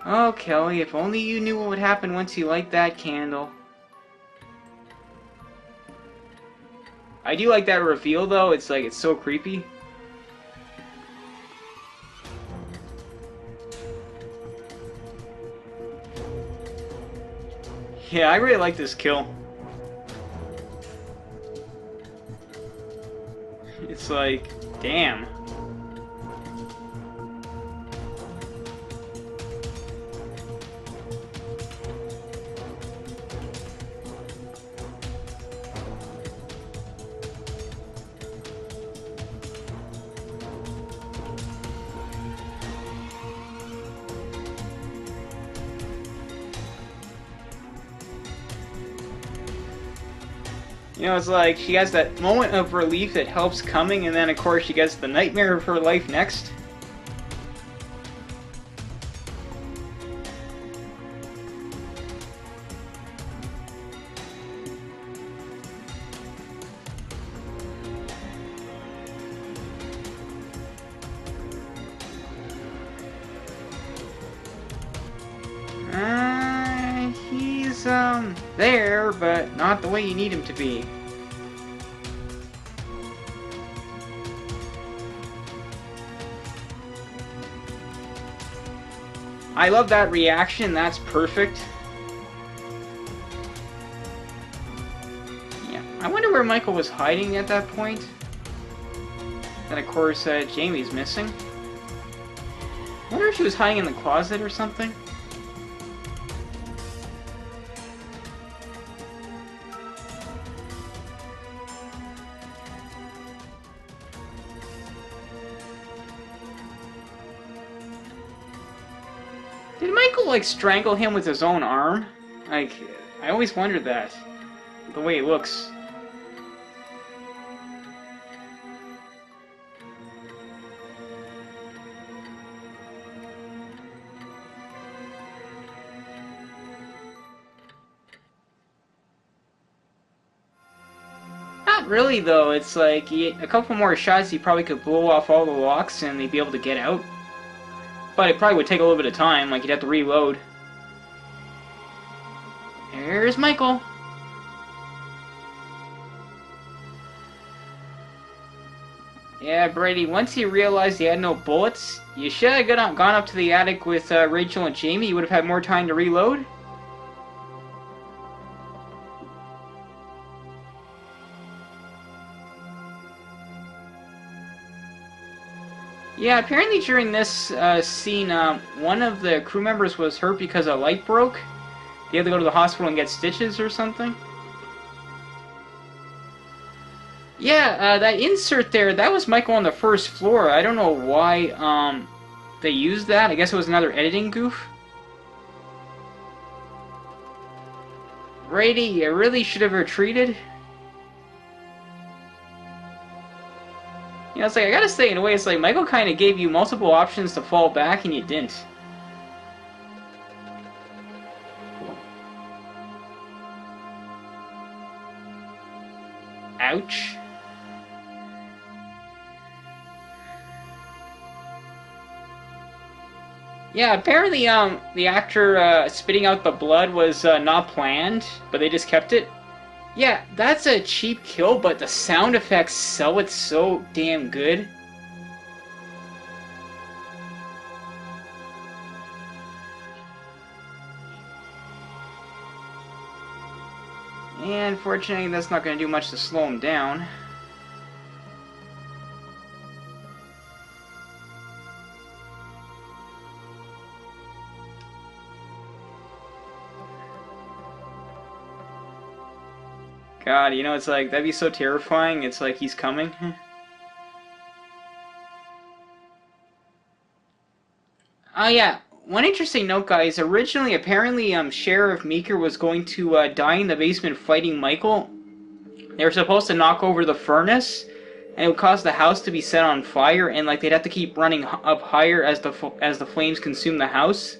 Oh, Kelly, if only you knew what would happen once you light that candle. I do like that reveal, though. It's like, it's so creepy. Yeah, I really like this kill. It's like, damn. You know, it's like she has that moment of relief that helps coming, and then of course she gets the nightmare of her life next. He's there, but not the way you need him to be. I love that reaction. That's perfect. Yeah, I wonder where Michael was hiding at that point. And of course, Jamie's missing. I wonder if she was hiding in the closet or something. Did Michael, like, strangle him with his own arm? Like, I always wondered that. The way it looks. Not really, though. It's like, a couple more shots, you probably could blow off all the locks and they'd be able to get out. But it probably would take a little bit of time, like you'd have to reload. There's Michael. Yeah, Brady, once he realized he had no bullets, you should have gone up to the attic with Rachel and Jamie. You would have had more time to reload. Yeah, apparently during this scene, one of the crew members was hurt because a light broke. They had to go to the hospital and get stitches or something. Yeah, that insert there, that was Michael on the first floor. I don't know why they used that. I guess it was another editing goof. Brady, you really should have retreated. You know, it's like, I gotta say, in a way, it's like Michael kind of gave you multiple options to fall back and you didn't. Ouch. Yeah, apparently, the actor, spitting out the blood was, not planned, but they just kept it. Yeah, that's a cheap kill, but the sound effects sell it so damn good. And fortunately, that's not going to do much to slow him down. God, you know, it's like, that'd be so terrifying. It's like he's coming. Oh yeah, one interesting note, guys. Originally, apparently, Sheriff Meeker was going to die in the basement fighting Michael. They were supposed to knock over the furnace, and it would cause the house to be set on fire, and like they'd have to keep running up higher as the flames consume the house.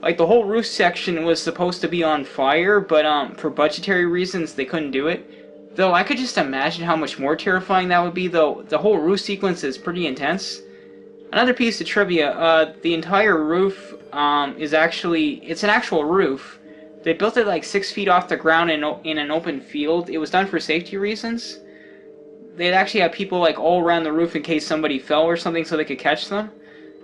Like the whole roof section was supposed to be on fire, but for budgetary reasons they couldn't do it. Though I could just imagine how much more terrifying that would be. Though the whole roof sequence is pretty intense. Another piece of trivia: the entire roof is it's an actual roof. They built it like 6 feet off the ground in an open field. It was done for safety reasons. They'd actually have people like all around the roof in case somebody fell or something, so they could catch them.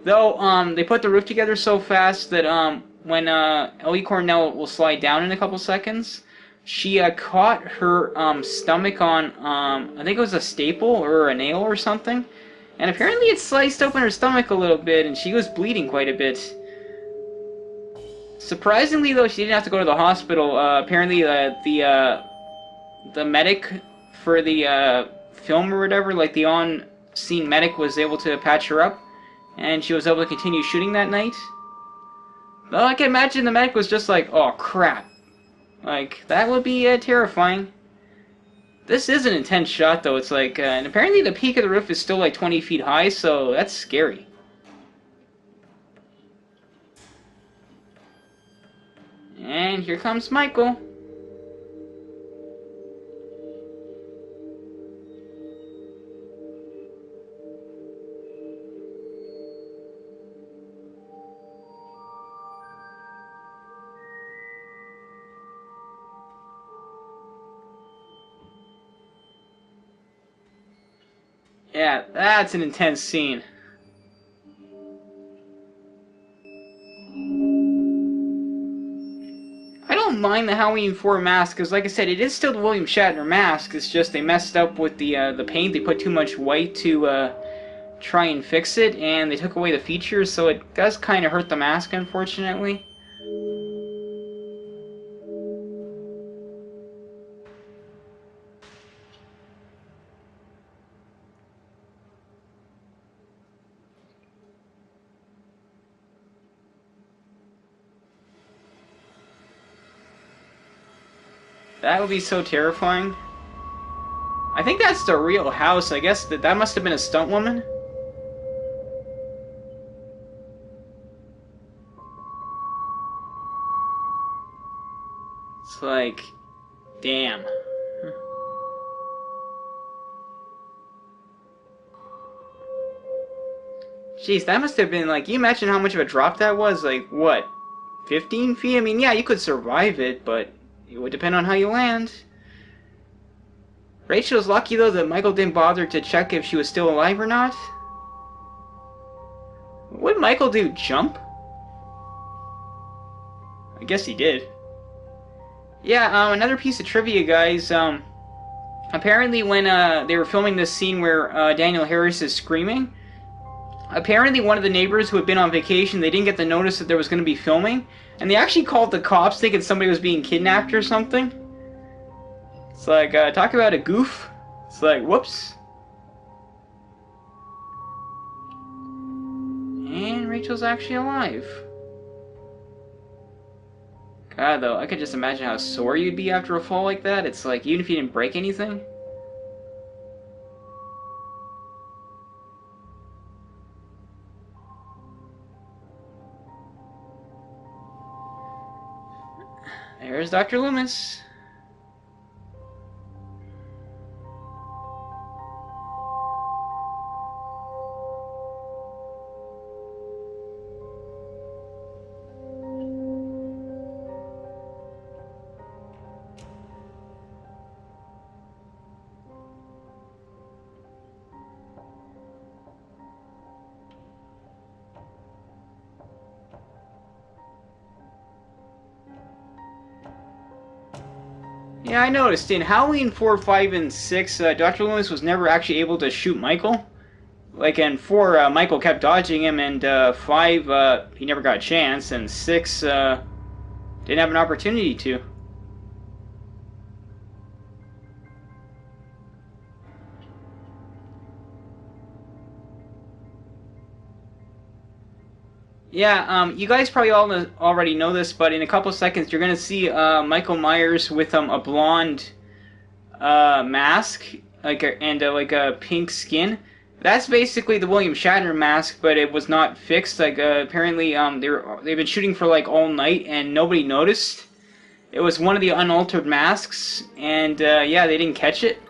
Though they put the roof together so fast that when Ellie Cornell will slide down in a couple seconds, she caught her stomach on I think it was a staple or a nail or something, and apparently it sliced open her stomach a little bit, and she was bleeding quite a bit. Surprisingly, though, she didn't have to go to the hospital. Apparently, the medic for the film or whatever, like the on-scene medic, was able to patch her up, and she was able to continue shooting that night. Well, I can imagine the medic was just like, oh crap. Like, that would be terrifying. This is an intense shot, though. It's like, and apparently the peak of the roof is still like 20 feet high, so that's scary. And here comes Michael. Yeah, that's an intense scene. don't mind the Halloween 4 mask, because like I said, it is still the William Shatner mask. It's just they messed up with the paint. They put too much white to try and fix it, and they took away the features, so it does kind of hurt the mask, unfortunately. That would be so terrifying. I think that's the real house. I guess that must have been a stunt woman. It's like, damn. Jeez, that must have been like, you imagine how much of a drop that was? Like, what, 15 feet? I mean, yeah, you could survive it, but it would depend on how you land. Rachel's lucky, though, that Michael didn't bother to check if she was still alive or not. What did Michael do? Jump? I guess he did. Yeah, another piece of trivia, guys. Apparently when they were filming this scene where Daniel Harris is screaming, apparently one of the neighbors who had been on vacation, they didn't get the notice that there was going to be filming, and they actually called the cops thinking somebody was being kidnapped or something. It's like, talk about a goof. It's like, whoops. And Rachel's actually alive. God, though, I could just imagine how sore you'd be after a fall like that. It's like, even if you didn't break anything. There's Dr. Loomis. Yeah, I noticed in Halloween 4, 5, and 6, Dr. Loomis was never actually able to shoot Michael. Like in 4, Michael kept dodging him, and 5, he never got a chance, and 6, didn't have an opportunity to. Yeah, you guys probably all already know this, but in a couple seconds you're gonna see Michael Myers with a blonde mask, like like a pink skin. That's basically the William Shatner mask, but it was not fixed. Like apparently they've been shooting for like all night and nobody noticed. It was one of the unaltered masks, and yeah, they didn't catch it.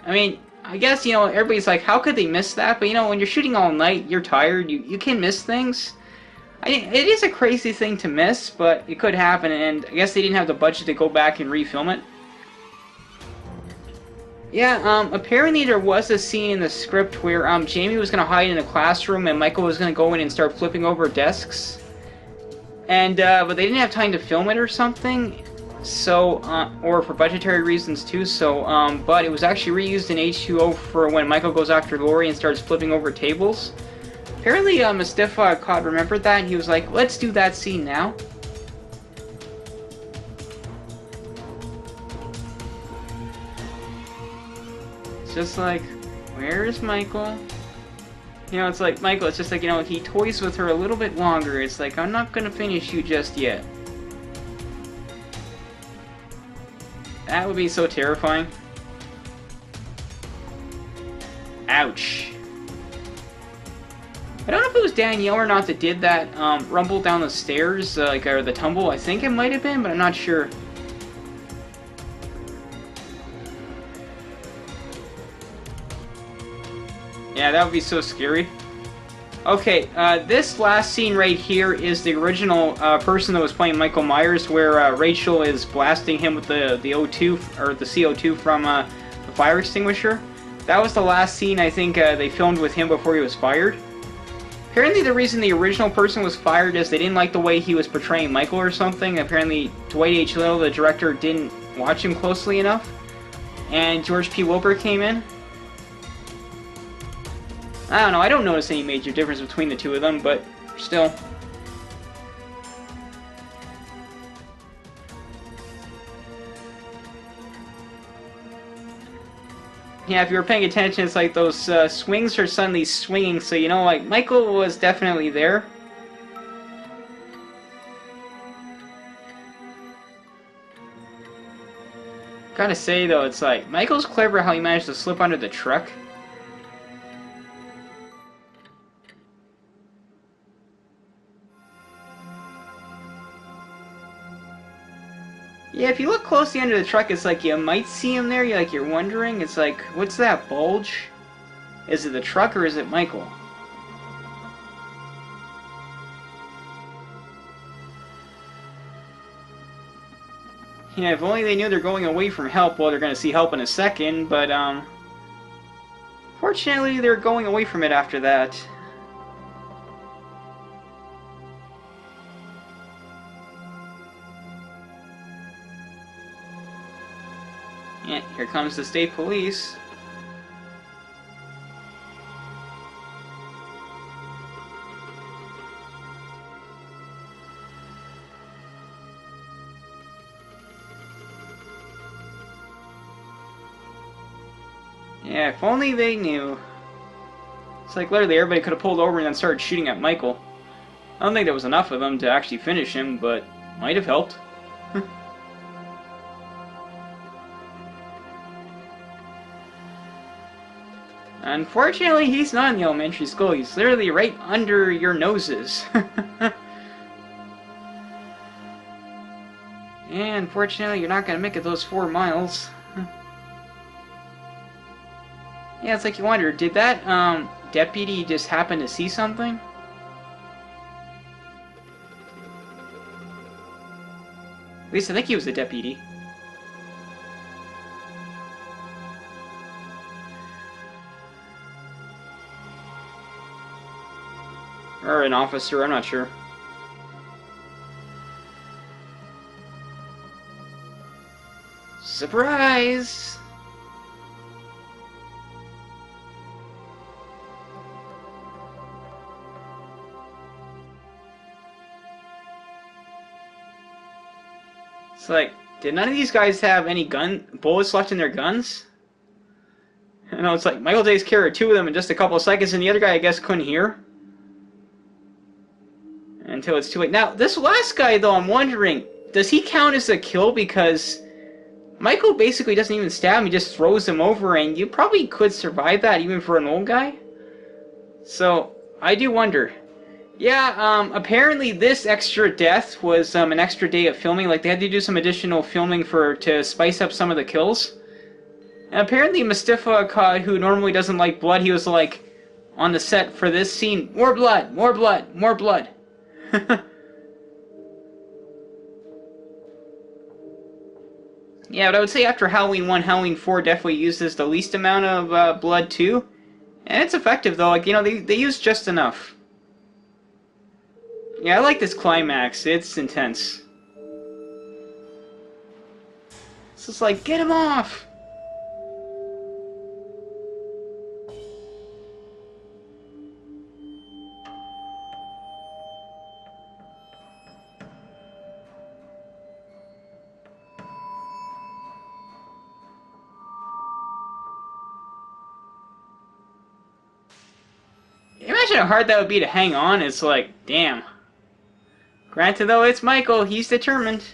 I mean, I guess, you know, everybody's like, how could they miss that? But you know, when you're shooting all night, you're tired. You can miss things. It is a crazy thing to miss, but it could happen, and I guess they didn't have the budget to go back and refilm it. Yeah, apparently there was a scene in the script where Jamie was going to hide in a classroom and Michael was going to go in and start flipping over desks. And, but they didn't have time to film it or something, so, or for budgetary reasons too, so, but it was actually reused in H2O for when Michael goes after Laurie and starts flipping over tables. Apparently, Mustafa Akkad remembered that, and he was like, let's do that scene now. It's just like, where's Michael? You know, it's like, Michael, it's just like, you know, he toys with her a little bit longer. It's like, I'm not gonna finish you just yet. That would be so terrifying. Ouch. I don't know if it was Danielle or not that did that rumble down the stairs, like, or the tumble. I think it might have been, but I'm not sure. Yeah, that would be so scary. Okay, this last scene right here is the original person that was playing Michael Myers, where Rachel is blasting him with the O2, or the CO2 from the fire extinguisher. That was the last scene I think they filmed with him before he was fired. Apparently the reason the original person was fired is they didn't like the way he was portraying Michael or something. Apparently Dwight H. Little, the director, didn't watch him closely enough. And George P. Wilbur came in. I don't know, I don't notice any major difference between the two of them, but still. Yeah, if you were paying attention, it's like those swings are suddenly swinging, so you know, like, Michael was definitely there. Gotta say, though, it's like, Michael's clever how he managed to slip under the truck. Yeah, if you look closely under the truck, it's like you might see him there. You're wondering. It's like, what's that bulge? Is it the truck or is it Michael? Yeah, if only they knew they're going away from help. Well, they're going to see help in a second, but fortunately, they're going away from it after that. Yeah, here comes the state police. Yeah, if only they knew. It's like literally everybody could have pulled over and then started shooting at Michael. I don't think there was enough of them to actually finish him, but might have helped. Unfortunately, he's not in the elementary school. He's literally right under your noses. And unfortunately, you're not going to make it those 4 miles. Yeah, it's like you wonder, did that deputy just happen to see something? At least I think he was the deputy. Or an officer, I'm not sure. Surprise! It's like, did none of these guys have any bullets left in their guns? You know, it's like Michael takes care of 2 of them in just a couple of seconds, and the other guy, I guess, couldn't hear. Until it's too late. Now, this last guy, though, I'm wondering, does he count as a kill? Because Michael basically doesn't even stab him, he just throws him over, and you probably could survive that even for an old guy. So, I do wonder. Yeah, apparently this extra death was an extra day of filming. Like, they had to do some additional filming to spice up some of the kills. And apparently Mustafa, who normally doesn't like blood, he was like, on the set for this scene, more blood, more blood, more blood. Yeah, but I would say after Halloween 1, Halloween 4 definitely uses the least amount of blood too. And it's effective though, like, you know, they use just enough. Yeah, I like this climax, it's intense. It's just like, get him off! Imagine how hard that would be to hang on. It's like, damn. Granted, though, it's Michael. He's determined.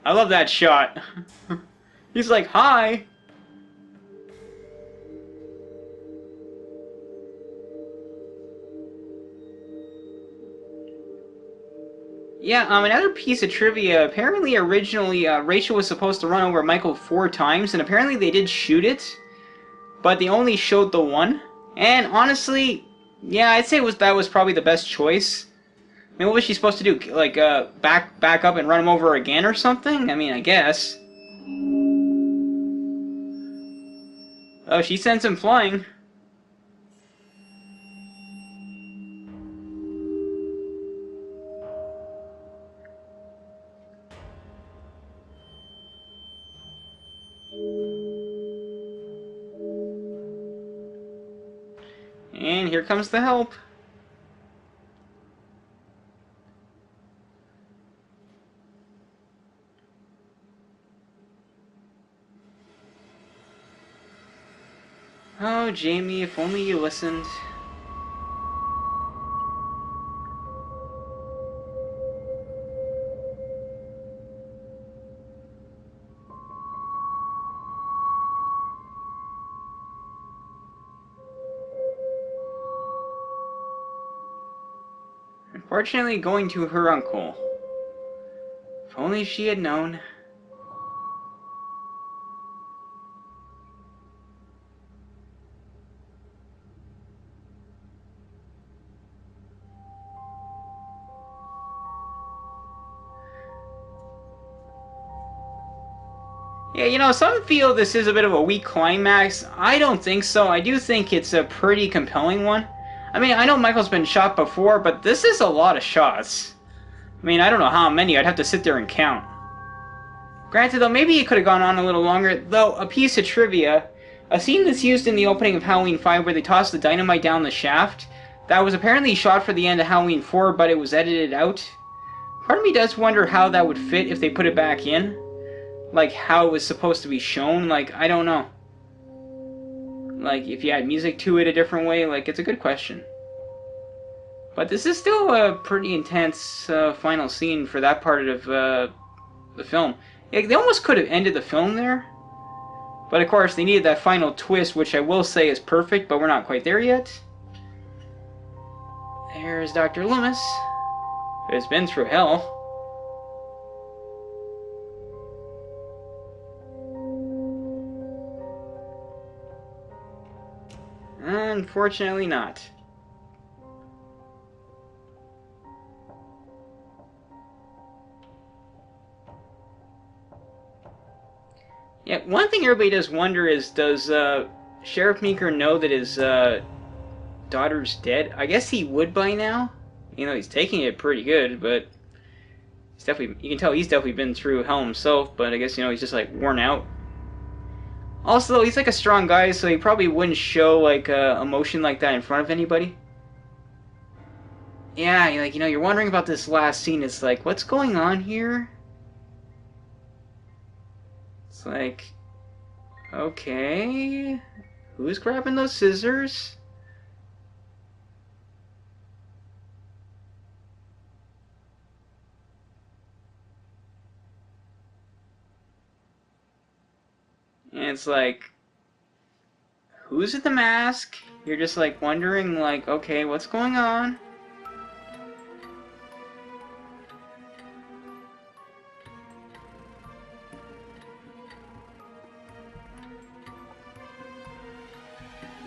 I love that shot. He's like, hi. Yeah, another piece of trivia. Apparently, originally, Rachel was supposed to run over Michael 4 times, and apparently they did shoot it, but they only showed the one. And honestly, yeah, I'd say that was probably the best choice. I mean, what was she supposed to do? Like, back up and run him over again or something? I mean, I guess. Oh, she sends him flying. And here comes the help. Oh, Jamie, if only you listened. Unfortunately, going to her uncle. If only she had known. Yeah, you know, some feel this is a bit of a weak climax. I don't think so. I do think it's a pretty compelling one. I mean, I know Michael's been shot before, but this is a lot of shots. I mean, I don't know how many. I'd have to sit there and count. Granted, though, maybe it could have gone on a little longer. Though, a piece of trivia, a scene that's used in the opening of Halloween 5 where they toss the dynamite down the shaft, that was apparently shot for the end of Halloween 4, but it was edited out. Part of me does wonder how that would fit if they put it back in. Like, how it was supposed to be shown. Like, I don't know. Like, if you add music to it a different way, like, it's a good question. But this is still a pretty intense final scene for that part of the film. Yeah, they almost could have ended the film there. But of course, they needed that final twist, which I will say is perfect, but we're not quite there yet. There's Dr. Loomis, who has been through hell. Unfortunately not. Yeah, one thing everybody does wonder is, does Sheriff Meeker know that his daughter's dead? I guess he would by now. You know, he's taking it pretty good, but he's definitely, you can tell he's definitely been through hell himself, but I guess, you know, he's just like worn out. Also, he's like a strong guy, so he probably wouldn't show like emotion like that in front of anybody. Yeah, like, you know, you're wondering about this last scene. It's like, what's going on here? It's like, okay, who's grabbing those scissors? And it's like, who's at the mask? You're just like wondering, like, okay, what's going on?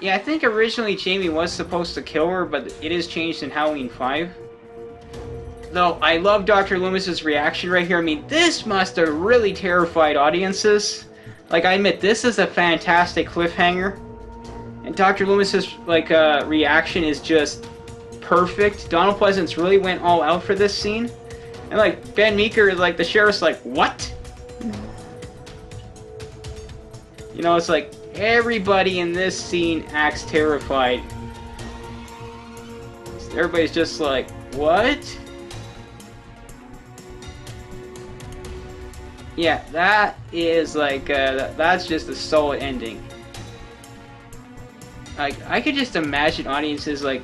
Yeah, I think originally Jamie was supposed to kill her, but it is changed in Halloween 5. Though, I love Dr. Loomis's reaction right here. I mean, this must have really terrified audiences. Like, I admit, this is a fantastic cliffhanger. And Dr. Loomis's, like, reaction is just perfect. Donald Pleasance really went all out for this scene. And, like, Ben Meeker, like, the sheriff's like, what? You know, it's like, everybody in this scene acts terrified. Everybody's just like, what? Yeah, that is like, that's just a solid ending. Like, I could just imagine audiences, like,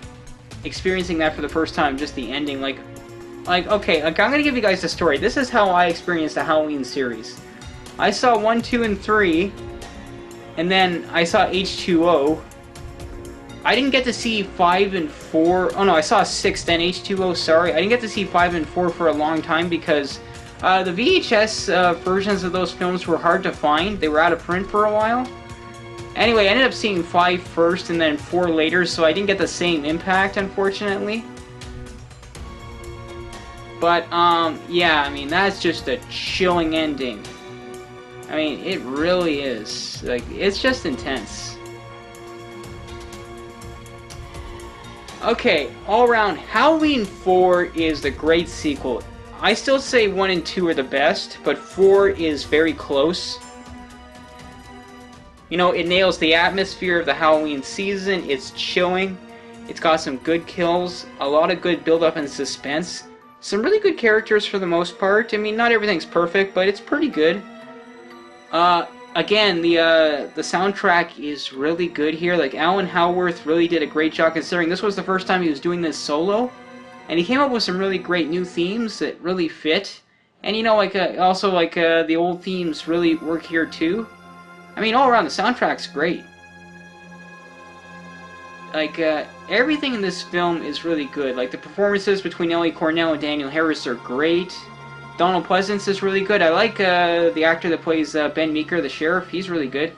experiencing that for the first time, just the ending, like, okay, like, I'm gonna give you guys the story. This is how I experienced the Halloween series. I saw 1, 2, and 3, and then I saw H2O. I didn't get to see 5 and 4, oh no, I saw 6, then H2O, sorry. I didn't get to see 5 and 4 for a long time because the VHS versions of those films were hard to find. They were out of print for a while. Anyway, I ended up seeing 5 first and then 4 later, so I didn't get the same impact, unfortunately. But, yeah, I mean, that's just a chilling ending. I mean, it really is. Like, it's just intense. Okay, all around, Halloween 4 is the great sequel. I still say 1 and 2 are the best, but 4 is very close. You know, it nails the atmosphere of the Halloween season, it's chilling, it's got some good kills, a lot of good build-up and suspense, some really good characters for the most part. I mean, not everything's perfect, but it's pretty good. Again, the soundtrack is really good here. Like, Alan Howarth really did a great job, considering this was the first time he was doing this solo. And he came up with some really great new themes that really fit. And, you know, like, also, like, the old themes really work here, too. I mean, all around, the soundtrack's great. Like, everything in this film is really good. Like, the performances between Ellie Cornell and Daniel Harris are great. Donald Pleasance is really good. I like the actor that plays Ben Meeker, the sheriff. He's really good.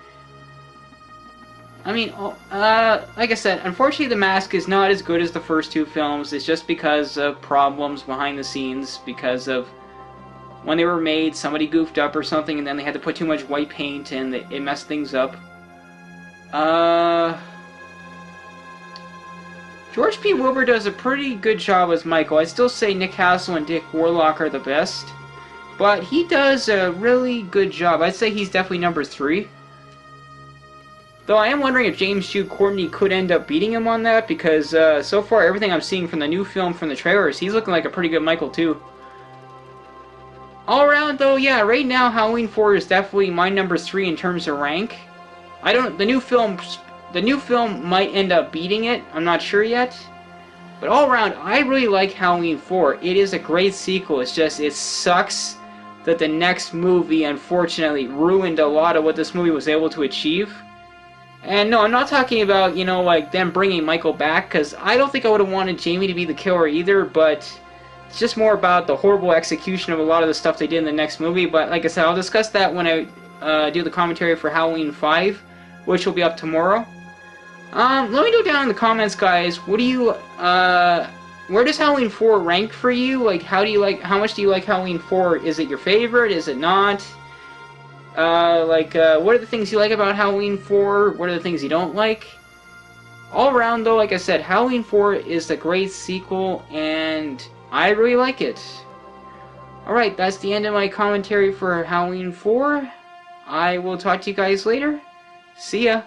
I mean, like I said, unfortunately the mask is not as good as the first two films. It's just because of problems behind the scenes, because of when they were made, somebody goofed up or something, and then they had to put too much white paint, and it messed things up. George P. Wilbur does a pretty good job as Michael. I'd still say Nick Castle and Dick Warlock are the best, but he does a really good job. I'd say he's definitely number 3. Though I am wondering if James Jude Courtney could end up beating him on that, because so far everything I'm seeing from the new film, from the trailers, he's looking like a pretty good Michael too. All around though, yeah, right now Halloween 4 is definitely my number 3 in terms of rank. The new film might end up beating it, I'm not sure yet. But all around, I really like Halloween 4. It is a great sequel. It's just, it sucks that the next movie, unfortunately, ruined a lot of what this movie was able to achieve. And no, I'm not talking about, you know, like, them bringing Michael back, because I don't think I would have wanted Jamie to be the killer either, but it's just more about the horrible execution of a lot of the stuff they did in the next movie. But like I said, I'll discuss that when I do the commentary for Halloween 5, which will be up tomorrow. Let me know down in the comments, guys. What do you, where does Halloween 4 rank for you? Like, how much do you like Halloween 4? Is it your favorite? Is it not? What are the things you like about Halloween 4? What are the things you don't like? All around, though, like I said, Halloween 4 is a great sequel, and I really like it. Alright, that's the end of my commentary for Halloween 4. I will talk to you guys later. See ya.